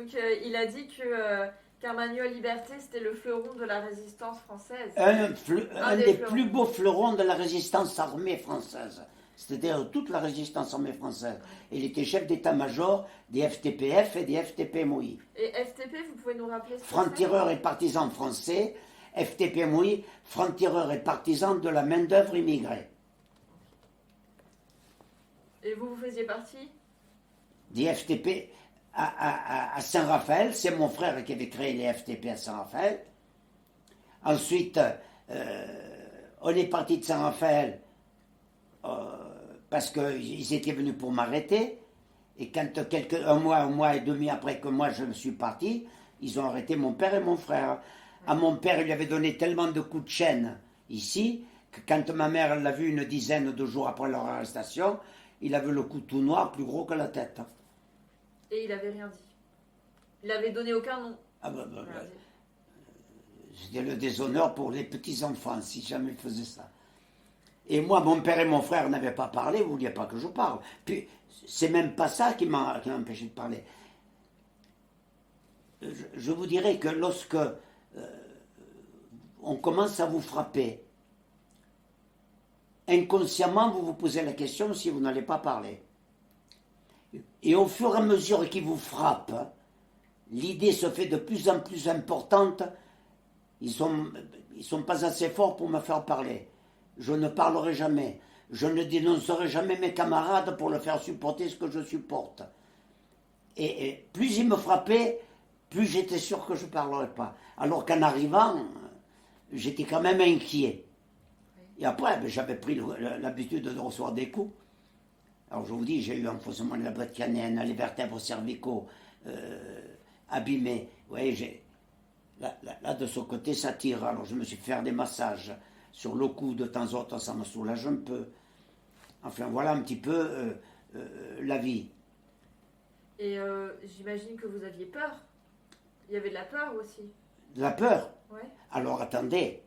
il a dit que Carmagnole Liberté, c'était le fleuron de la résistance française. Un des plus beaux fleurons de la résistance armée française. C'est-à-dire toute la résistance armée française. Il était chef d'état-major des FTPF et des FTP-MOI. Et FTP, vous pouvez nous rappeler ce que c'est ? Francs-tireurs et partisans français, FTP-MOI, francs-tireurs et partisans de la main-d'œuvre immigrée. Et vous faisiez partie ? Des FTP à Saint-Raphaël, c'est mon frère qui avait créé les FTP à Saint-Raphaël. Ensuite, on est parti de Saint-Raphaël parce qu'ils étaient venus pour m'arrêter. Et quand un mois et demi après que moi je me suis parti, ils ont arrêté mon père et mon frère. À mon père, il lui avait donné tellement de coups de chaîne ici que quand ma mère l'a vu une dizaine de jours après leur arrestation, il avait le cou tout noir, plus gros que la tête. Et il avait rien dit. Il avait donné aucun nom. C'était le déshonneur pour les petits-enfants, si jamais il faisait ça. Et moi, mon père et mon frère n'avaient pas parlé, vous ne vouliez pas que je parle. Puis, c'est même pas ça qui m'a empêché de parler. Je vous dirais que lorsque on commence à vous frapper, inconsciemment, vous vous posez la question si vous n'allez pas parler. Et au fur et à mesure qu'il vous frappe, l'idée se fait de plus en plus importante. Ils sont pas assez forts pour me faire parler. Je ne parlerai jamais. Je ne dénoncerai jamais mes camarades pour leur faire supporter ce que je supporte. Et plus ils me frappaient, plus j'étais sûr que je ne parlerais pas. Alors qu'en arrivant, j'étais quand même inquiet. Et après, j'avais pris l'habitude de recevoir des coups. Alors je vous dis, j'ai eu un faussement de la boîte canienne, les vertèbres cervicaux abîmés. Vous voyez, là, de ce côté, ça tire. Alors je me suis fait faire des massages sur le cou de temps en temps, ça me soulage un peu. Enfin, voilà un petit peu la vie. Et j'imagine que vous aviez peur. Il y avait de la peur aussi. De la peur ? Ouais. Alors attendez.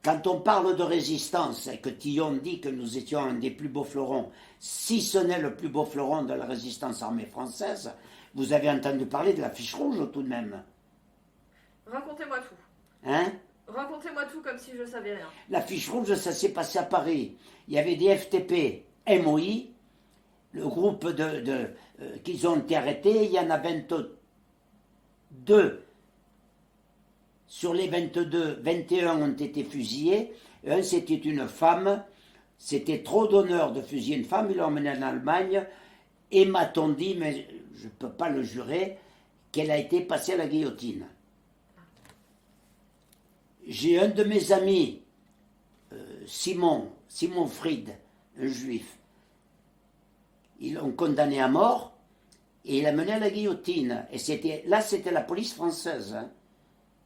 Quand on parle de résistance et que Tillon dit que nous étions un des plus beaux fleurons, si ce n'est le plus beau fleuron de la résistance armée française, vous avez entendu parler de la fiche rouge tout de même. Racontez-moi tout. Hein ? Racontez-moi tout comme si je savais rien. La fiche rouge, ça s'est passé à Paris. Il y avait des FTP, MOI, le groupe qu'ils ont été arrêtés. Il y en a 22. Sur les 22, 21 ont été fusillés. Un, c'était une femme. C'était trop d'honneur de fusiller une femme. Ils l'ont emmenée en Allemagne. Et m'a-t-on dit, mais je ne peux pas le jurer, qu'elle a été passée à la guillotine. J'ai un de mes amis, Simon Fried, un juif. Ils l'ont condamné à mort et il l'a mené à la guillotine. Et c'était la police française. Hein.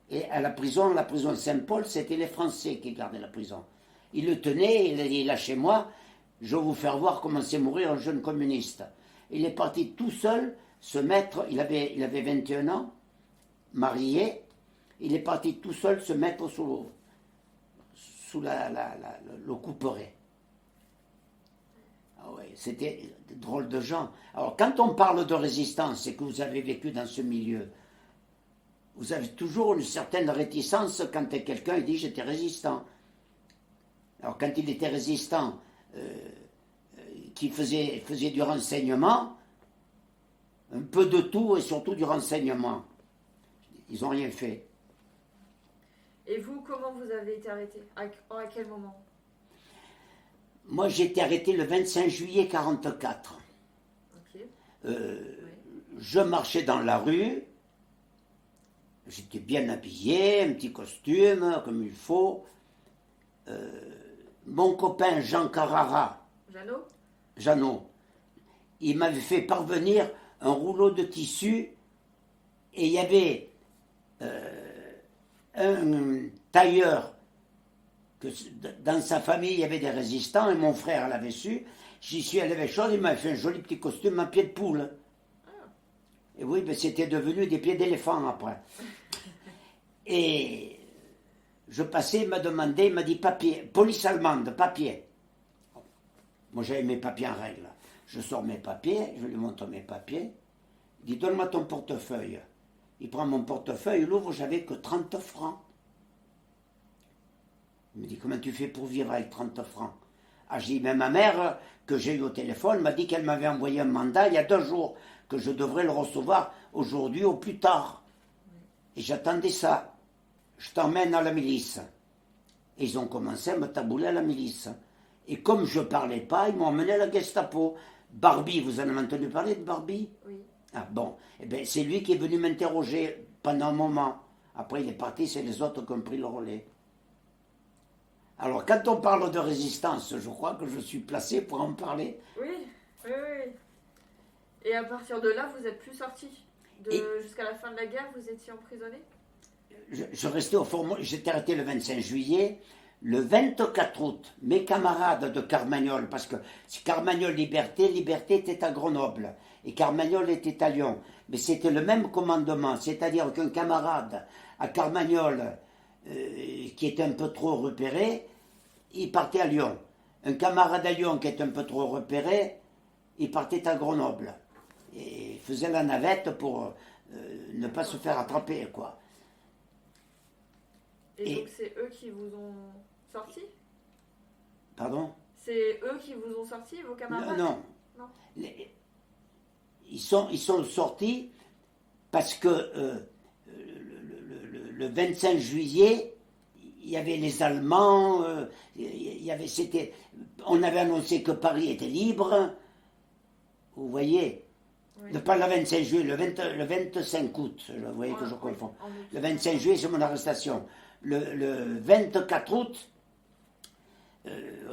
Et à la prison Saint-Paul, c'était les Français qui gardaient la prison. Il le tenait, il a dit, lâchez-moi, je vais vous faire voir comment c'est mourir un jeune communiste. Il est parti tout seul se mettre, il avait 21 ans, marié, il est parti tout seul se mettre sous le couperet. Ah ouais, c'était drôle de gens. Alors quand on parle de résistance et que vous avez vécu dans ce milieu, vous avez toujours une certaine réticence quand quelqu'un dit j'étais résistant. Alors quand il était résistant, qui faisait du renseignement, un peu de tout et surtout du renseignement. Ils n'ont rien fait. Et vous, comment vous avez été arrêté ? À quel moment ? Moi, j'ai été arrêté le 25 juillet 1944. Ok. Oui. Je marchais dans la rue. J'étais bien habillé, un petit costume, comme il faut. Mon copain Jean Carrara, Jeannot, il m'avait fait parvenir un rouleau de tissu et il y avait un tailleur, que dans sa famille il y avait des résistants et mon frère l'avait su. J'y suis allé avec chose, il m'a fait un joli petit costume à pied de poule. Et oui, mais c'était devenu des pieds d'éléphant après. Et je passais, il m'a demandé, il m'a dit papier, police allemande, papier. Moi j'avais mes papiers en règle. Je sors mes papiers, je lui montre mes papiers. Il dit donne-moi ton portefeuille. Il prend mon portefeuille, il l'ouvre, j'avais que 30 francs. Il me dit comment tu fais pour vivre avec 30 francs? Ah, j'ai dit, mais ma mère, que j'ai eu au téléphone, m'a dit qu'elle m'avait envoyé un mandat il y a 2 jours, que je devrais le recevoir aujourd'hui au plus tard. Et j'attendais ça. Je t'emmène à la milice. Et ils ont commencé à me tabouler à la milice. Et comme je ne parlais pas, ils m'ont emmené à la Gestapo. Barbie, vous en avez entendu parler de Barbie? Oui. Ah bon, eh bien, c'est lui qui est venu m'interroger pendant un moment. Après, il est parti, c'est les autres qui ont pris le relais. Alors, quand on parle de résistance, je crois que je suis placé pour en parler. Oui, oui, oui. Et à partir de là, vous n'êtes plus sorti jusqu'à la fin de la guerre, vous étiez emprisonné? Je restais au fort, j'étais arrêté le 25 juillet. Le 24 août, mes camarades de Carmagnole, parce que Carmagnole Liberté était à Grenoble et Carmagnole était à Lyon. Mais c'était le même commandement, c'est-à-dire qu'un camarade à Carmagnole qui était un peu trop repéré, il partait à Lyon. Un camarade à Lyon qui était un peu trop repéré, il partait à Grenoble. Et il faisait la navette pour ne pas se faire attraper, quoi. Et donc c'est eux qui vous ont sorti? Pardon? C'est eux qui vous ont sorti, vos camarades? Non. Ils sont sortis parce que le 25 juillet, il y avait les Allemands, on avait annoncé que Paris était libre. Vous voyez? Oui. Pas le 25 juillet, le 25 août, vous voyez que je confonds. Le 25 juillet, c'est mon arrestation. Le 24 août,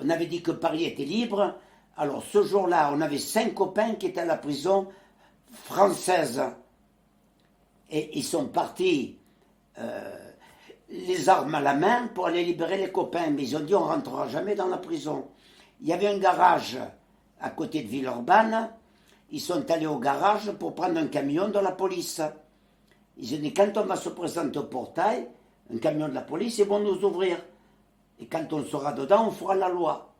on avait dit que Paris était libre. Alors ce jour-là, on avait 5 copains qui étaient à la prison française. Et ils sont partis les armes à la main pour aller libérer les copains. Mais ils ont dit on ne rentrera jamais dans la prison. Il y avait un garage à côté de Villeurbanne. Ils sont allés au garage pour prendre un camion de la police. Ils ont dit quand on va se présenter au portail, un camion de la police, ils vont nous ouvrir. Et quand on sera dedans, on fera la loi.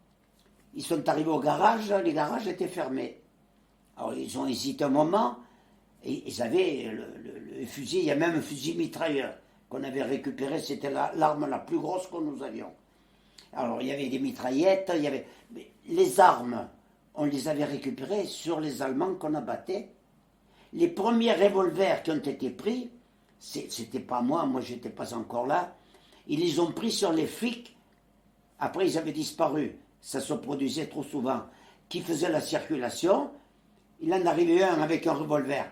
Ils sont arrivés au garage, les garages étaient fermés. Alors ils ont hésité un moment, et ils avaient le fusil, il y a même un fusil mitrailleur qu'on avait récupéré, c'était l'arme la plus grosse que nous avions. Alors il y avait des mitraillettes, mais les armes, on les avait récupérées sur les Allemands qu'on abattait. Les premiers revolvers qui ont été pris, c'était pas moi j'étais pas encore là, ils les ont pris sur les flics, après ils avaient disparu, ça se produisait trop souvent, qui faisaient la circulation. Il en arrivait un avec un revolver,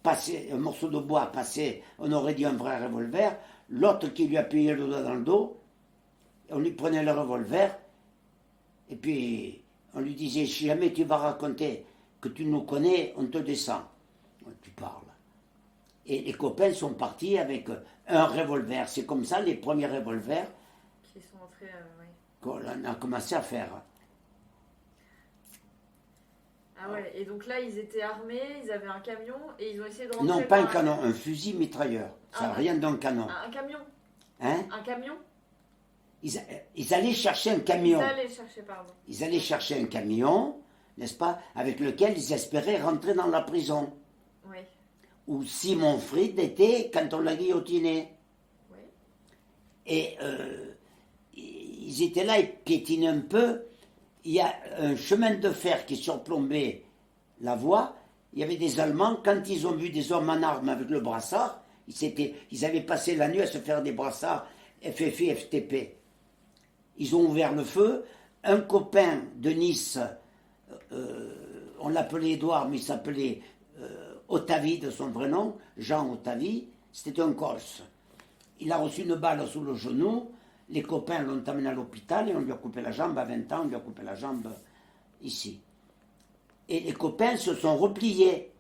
passé, un morceau de bois passé, on aurait dit un vrai revolver, l'autre qui lui appuyait le doigt dans le dos, on lui prenait le revolver, et puis on lui disait, si jamais tu vas raconter que tu nous connais, on te descend. Tu parles. Et les copains sont partis avec un revolver. C'est comme ça, les premiers revolvers qui sont entrés, oui. Qu'on a commencé à faire. Ah ouais, et donc là, ils étaient armés, ils avaient un camion, et ils ont essayé de rentrer. Non, pas un canon, un fusil mitrailleur. Ça n'a rien d'un canon. Un camion? Hein? Un camion? Ils allaient chercher un camion. Ils allaient chercher un camion, n'est-ce pas, avec lequel ils espéraient rentrer dans la prison. Oui. Où Simon Fried était quand on l'a guillotiné. Oui. Et ils étaient là, ils piétinaient un peu. Il y a un chemin de fer qui surplombait la voie. Il y avait des Allemands, quand ils ont vu des hommes en armes avec le brassard, ils avaient passé la nuit à se faire des brassards FFI, FTP. Ils ont ouvert le feu. Un copain de Nice, on l'appelait Édouard, mais il s'appelait Otavi de son vrai nom, Jean Otavi, c'était un Corse. Il a reçu une balle sous le genou, les copains l'ont amené à l'hôpital et on lui a coupé la jambe à 20 ans, on lui a coupé la jambe ici. Et les copains se sont repliés.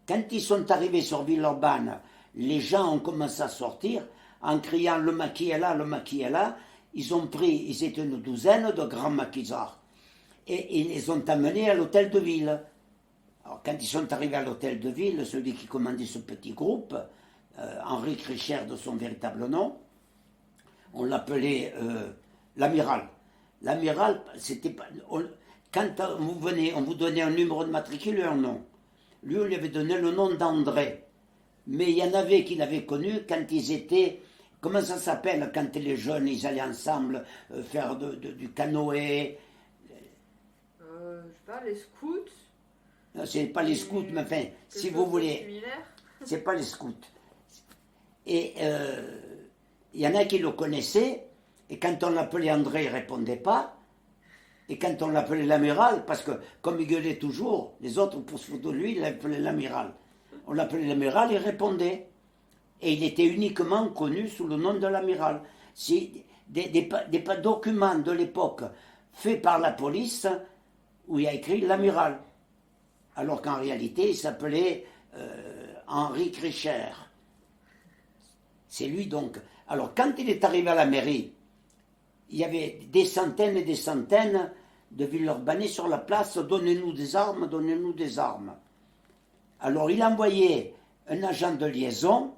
Quand ils sont arrivés sur Villeurbanne, les gens ont commencé à sortir en criant le maquis est là, le maquis est là. Ils étaient une douzaine de grands maquisards. Et ils les ont amenés à l'hôtel de ville. Alors, quand ils sont arrivés à l'hôtel de ville, celui qui commandait ce petit groupe, Henri Kricher de son véritable nom, on l'appelait l'amiral. L'amiral, c'était pas. Quand vous venez, on vous donnait un numéro de matricule et un nom. Lui, on lui avait donné le nom d'André. Mais il y en avait qui l'avaient connu quand ils étaient. Comment ça s'appelle quand les jeunes, ils allaient ensemble faire du canoë? Je sais pas, les scouts. Non, c'est pas les scouts, mais enfin, si vous voulez. C'est pas les scouts. Et il y en a qui le connaissaient, et quand on l'appelait André, il ne répondait pas. Et quand on l'appelait l'amiral, parce que comme il gueulait toujours, les autres, pour se foutre de lui, il l'appelait l'amiral. On l'appelait l'amiral, il répondait. Et il était uniquement connu sous le nom de l'amiral. C'est des documents de l'époque faits par la police où il y a écrit l'amiral. Alors qu'en réalité, il s'appelait Henri Kricher. C'est lui donc. Alors quand il est arrivé à la mairie, il y avait des centaines et des centaines de Villeurbanais sur la place. Donnez-nous des armes, donnez-nous des armes. Alors il a envoyé un agent de liaison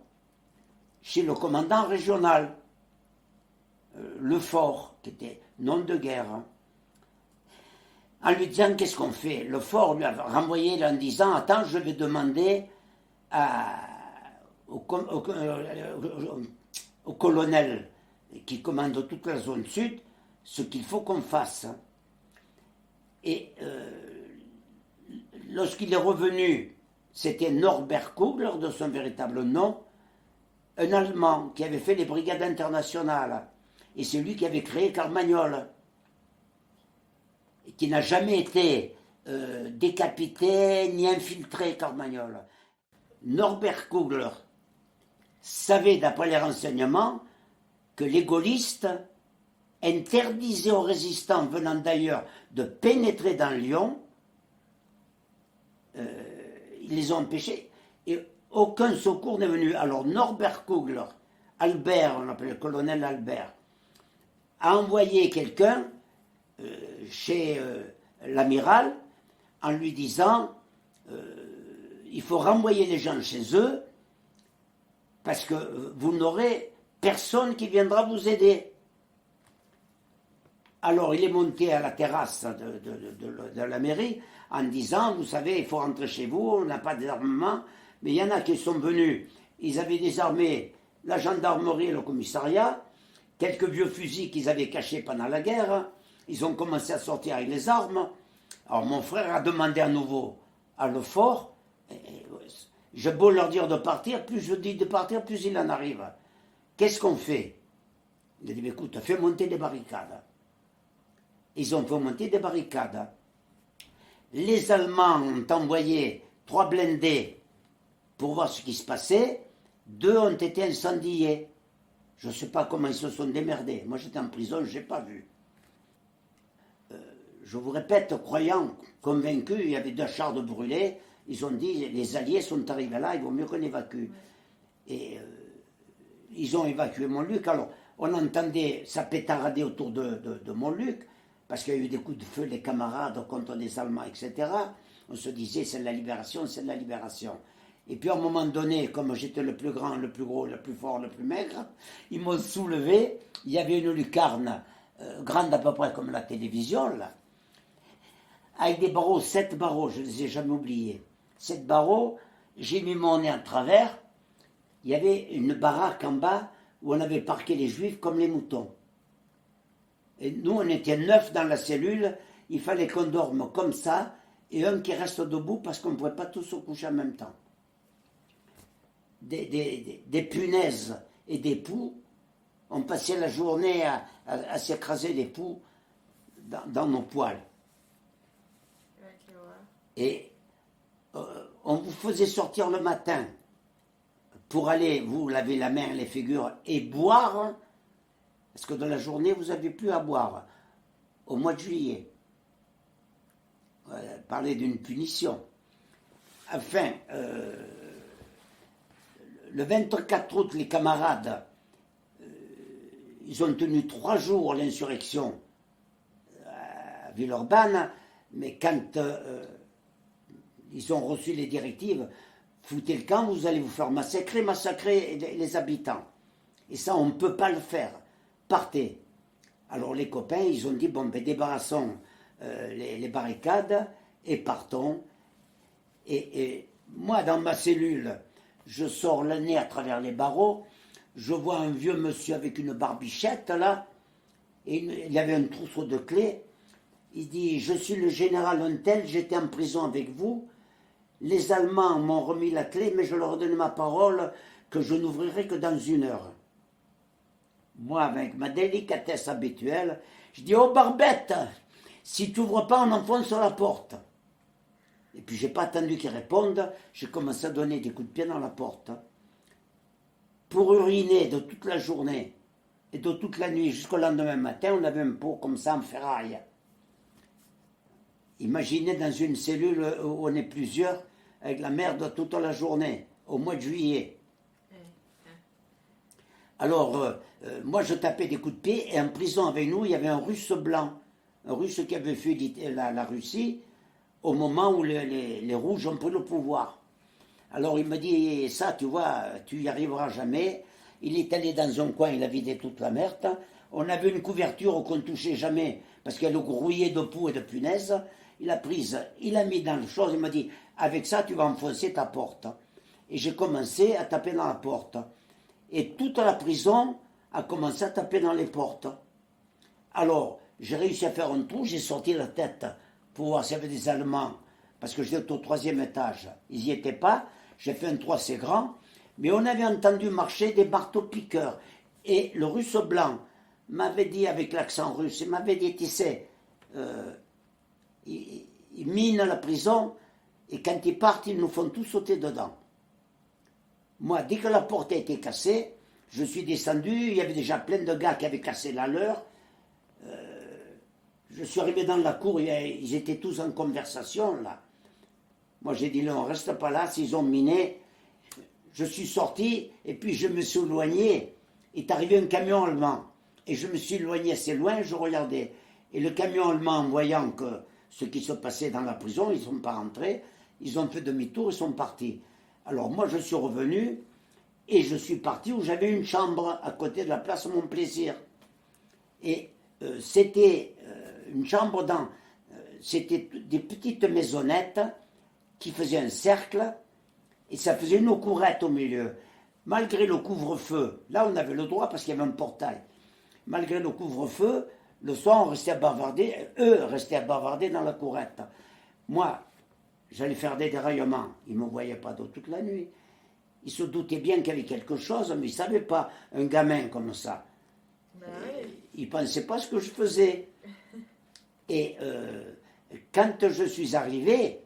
chez le commandant régional, Lefort, qui était nom de guerre, en lui disant qu'est-ce qu'on fait. Lefort lui a renvoyé en disant attends, je vais demander au colonel qui commande toute la zone sud ce qu'il faut qu'on fasse. Et lorsqu'il est revenu, c'était Norbert Kugler, de son véritable nom, un Allemand qui avait fait les brigades internationales. Et c'est lui qui avait créé Carmagnole, et qui n'a jamais été décapité ni infiltré, Carmagnole. Norbert Kugler savait, d'après les renseignements, que les gaullistes interdisaient aux résistants venant d'ailleurs de pénétrer dans Lyon. Ils les ont empêchés et aucun secours n'est venu. Alors Norbert Kugler, Albert, on l'appelait le colonel Albert, a envoyé quelqu'un chez l'amiral en lui disant il faut renvoyer les gens chez eux parce que vous n'aurez personne qui viendra vous aider. Alors il est monté à la terrasse de la mairie en disant, vous savez, il faut rentrer chez vous, on n'a pas d'armement, mais il y en a qui sont venus, ils avaient désarmé la gendarmerie et le commissariat, quelques vieux fusils qu'ils avaient cachés pendant la guerre, ils ont commencé à sortir avec les armes. Alors mon frère a demandé à nouveau à Lefort, j'ai beau leur dire de partir, plus je dis de partir, plus il en arrive. Qu'est-ce qu'on fait? Il a dit, écoute, fais monter des barricades. Ils ont fait monter des barricades. Les Allemands ont envoyé 3 blindés pour voir ce qui se passait. 2 ont été incendiés. Je ne sais pas comment ils se sont démerdés. Moi, j'étais en prison, je n'ai pas vu. Je vous répète, croyant, convaincus, il y avait 2 chars de brûlés. Ils ont dit, les Alliés sont arrivés là, il vaut mieux qu'on évacue. Et ils ont évacué Montluc. Alors, on entendait ça pétarader autour de Montluc, parce qu'il y a eu des coups de feu, les camarades contre des Allemands, etc. On se disait, c'est de la libération, c'est de la libération. Et puis à un moment donné, comme j'étais le plus grand, le plus gros, le plus fort, le plus maigre, ils m'ont soulevé, il y avait une lucarne grande à peu près comme la télévision, là, avec des barreaux, 7 barreaux, je ne les ai jamais oubliés. 7 barreaux, j'ai mis mon nez à travers, il y avait une baraque en bas où on avait parqué les Juifs comme les moutons. Et nous, on était 9 dans la cellule, il fallait qu'on dorme comme ça, et un qui reste debout parce qu'on ne pouvait pas tous se coucher en même temps. Des punaises et des poux, on passait la journée à s'écraser les poux dans nos poils. Et on vous faisait sortir le matin pour aller vous laver la main, les figures et boire, parce que dans la journée, vous n'aviez plus à boire, au mois de juillet. Parler d'une punition. Enfin, le 24 août, les camarades, ils ont tenu 3 jours l'insurrection à Villeurbanne, mais quand ils ont reçu les directives. Foutez le camp, vous allez vous faire massacrer les habitants. Et ça, on ne peut pas le faire. Partez. Alors les copains, ils ont dit, bon, ben débarrassons les barricades et partons. Et moi, dans ma cellule, je sors le nez à travers les barreaux, je vois un vieux monsieur avec une barbichette, là, et il avait un trousseau de clés. Il dit, je suis le général Untel, j'étais en prison avec vous. Les Allemands m'ont remis la clé, mais je leur ai donné ma parole que je n'ouvrirai que dans 1 heure. Moi, avec ma délicatesse habituelle, je dis, oh Barbette, si tu n'ouvres pas, on enfonce la porte. Et puis, je n'ai pas attendu qu'ils répondent, j'ai commencé à donner des coups de pied dans la porte. Pour uriner de toute la journée et de toute la nuit jusqu'au lendemain matin, on avait un pot comme ça en ferraille. Imaginez dans une cellule où on est plusieurs, avec la merde toute la journée, au mois de juillet. Alors, moi je tapais des coups de pied, et en prison avec nous, il y avait un Russe blanc, un Russe qui avait fui la Russie, au moment où les Rouges ont pris le pouvoir. Alors il me dit, ça tu vois, tu y arriveras jamais. Il est allé dans un coin, il a vidé toute la merde. On avait une couverture qu'on ne touchait jamais, parce qu'elle grouillait de poux et de punaises. Il a prise, il a mis dans le chose, il m'a dit, avec ça tu vas enfoncer ta porte. Et j'ai commencé à taper dans la porte. Et toute la prison a commencé à taper dans les portes. Alors, j'ai réussi à faire un trou, j'ai sorti la tête pour voir s'il y avait des Allemands, parce que j'étais au 3e étage. Ils n'y étaient pas, j'ai fait un trou assez grand, mais on avait entendu marcher des marteaux-piqueurs. Et le Russe blanc m'avait dit, avec l'accent russe, il m'avait dit, tu sais, ils minent la prison, et quand ils partent, ils nous font tous sauter dedans. Moi, dès que la porte a été cassée, je suis descendu, il y avait déjà plein de gars qui avaient cassé la leur. Je suis arrivé dans la cour, ils étaient tous en conversation, là. Moi, j'ai dit, non, on ne reste pas là, s'ils ont miné. Je suis sorti, et puis je me suis éloigné. Il est arrivé un camion allemand. Et je me suis éloigné assez loin, je regardais. Et le camion allemand, en voyant que ce qui se passait dans la prison, ils ne sont pas rentrés, ils ont fait demi-tour, ils sont partis. Alors moi, je suis revenu, et je suis parti où j'avais une chambre à côté de la place Mon Plaisir. Et c'était une chambre dans... c'était des petites maisonnettes qui faisaient un cercle, et ça faisait une courette au milieu. Malgré le couvre-feu, là on avait le droit parce qu'il y avait un portail. Malgré le couvre-feu, le soir on restait à bavarder, eux restaient à bavarder dans la courette. Moi, j'allais faire des déraillements, ils ne me voyaient pas d'eau toute la nuit. Ils se doutaient bien qu'il y avait quelque chose, mais ils ne savaient pas, un gamin comme ça. Ils ne pensaient pas ce que je faisais. Et quand je suis arrivé,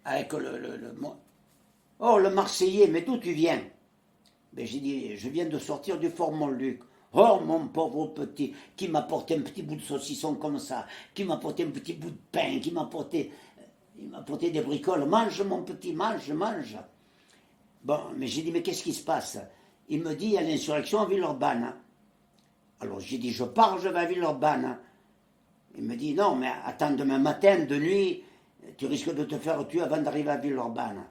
avec le Marseillais, mais d'où tu viens? Ben, j'ai dit, je viens de sortir du Fort Montluc. Oh, mon pauvre petit, qui m'a apporté un petit bout de saucisson comme ça, qui m'a apporté un petit bout de pain, il m'a apporté des bricoles. Mange, mon petit, mange. Bon, mais j'ai dit, mais qu'est-ce qui se passe? Il me dit, il y a l'insurrection à Villeurbanne. Alors j'ai dit, je pars, je vais à Villeurbanne. Il me dit, non, mais attends, demain matin, de nuit, tu risques de te faire tuer avant d'arriver à Villeurbanne.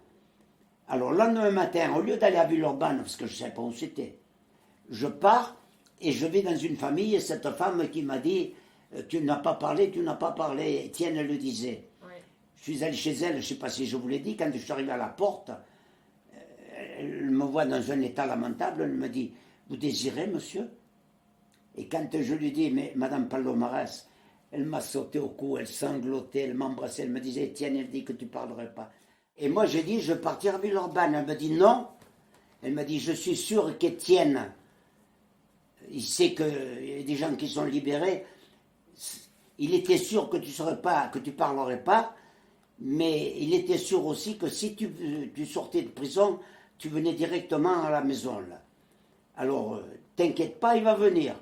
Alors, le lendemain matin, au lieu d'aller à Villeurbanne, parce que je ne sais pas où c'était, je pars et je vais dans une famille, et cette femme qui m'a dit, tu n'as pas parlé, Étienne le disait. Oui. Je suis allé chez elle, je ne sais pas si je vous l'ai dit, quand je suis arrivé à la porte, elle me voit dans un état lamentable, elle me dit, vous désirez, monsieur? Et quand je lui dis, mais Madame Palomares, elle m'a sauté au cou, elle sanglotait, elle m'embrassait, elle me disait, Étienne, elle dit que tu ne parlerais pas. Et moi, j'ai dit, je vais partir à Villeurbanne. Elle me dit, non. Elle m'a dit, je suis sûr qu'Étienne, il sait qu'il y a des gens qui sont libérés. Il était sûr que tu parlerais pas, mais il était sûr aussi que si tu sortais de prison, tu venais directement à la maison, là. Alors, t'inquiète pas, il va venir.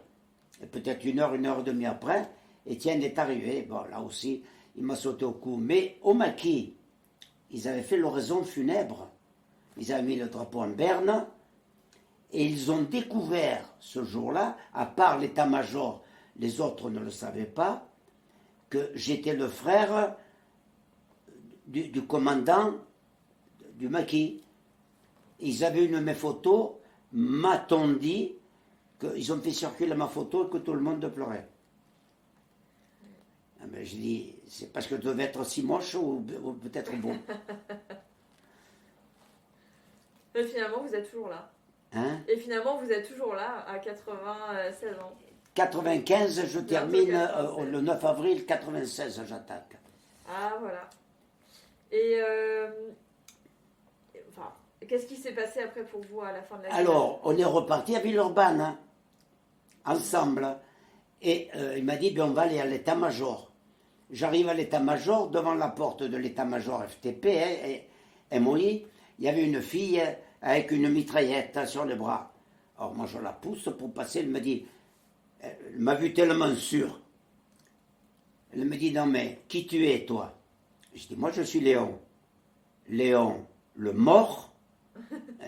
Et peut-être 1 heure et demie après, Étienne est arrivé. Bon, là aussi, il m'a sauté au cou. Mais au maquis, ils avaient fait l'oraison funèbre. Ils avaient mis le drapeau en berne. Et ils ont découvert ce jour-là, à part l'état-major, les autres ne le savaient pas, que j'étais le frère du commandant du maquis. Ils avaient une de mes photos, m'a-t-on dit qu'ils ont fait circuler ma photo et que tout le monde pleurait. Ah ben, je dis, c'est parce que tu devais être si moche ou peut-être beau. Et finalement, vous êtes toujours là. Hein? Et finalement, vous êtes toujours là à 96 ans. 95, je termine le 9 avril, 96, j'attaque. Ah, voilà. Et enfin, qu'est-ce qui s'est passé après pour vous à la fin de la guerre? Alors, on est reparti à Villeurbanne, hein, ensemble. Et il m'a dit, ben, on va aller à l'état-major. J'arrive à l'état-major, devant la porte de l'état-major FTP, et MOI, il y avait une fille avec une mitraillette sur les bras. Alors moi, je la pousse pour passer, elle me dit, elle m'a vu tellement sûr. Elle me dit, non mais, qui tu es, toi? Je dis, moi, je suis Léon. Léon, le mort?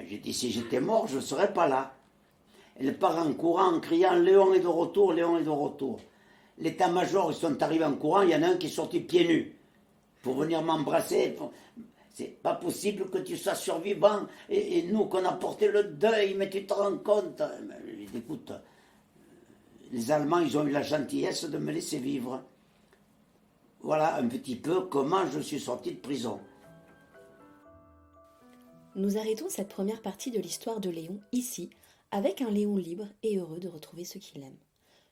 J'ai dit, si j'étais mort, je ne serais pas là. Elle part en courant, en criant, Léon est de retour, Léon est de retour. L'état-major, ils sont arrivés en courant, il y en a un qui est sorti pieds nus pour venir m'embrasser. C'est pas possible que tu sois survivant et nous qu'on a porté le deuil, mais tu te rends compte? J'ai dit, écoute, les Allemands, ils ont eu la gentillesse de me laisser vivre. Voilà un petit peu comment je suis sorti de prison. Nous arrêtons cette première partie de l'histoire de Léon ici, avec un Léon libre et heureux de retrouver ce qu'il aime.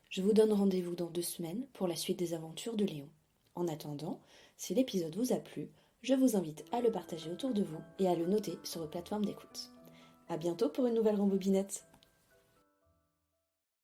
Je vous donne rendez-vous dans 2 semaines pour la suite des aventures de Léon. En attendant, si l'épisode vous a plu, je vous invite à le partager autour de vous et à le noter sur vos plateformes d'écoute. À bientôt pour une nouvelle rembobinette.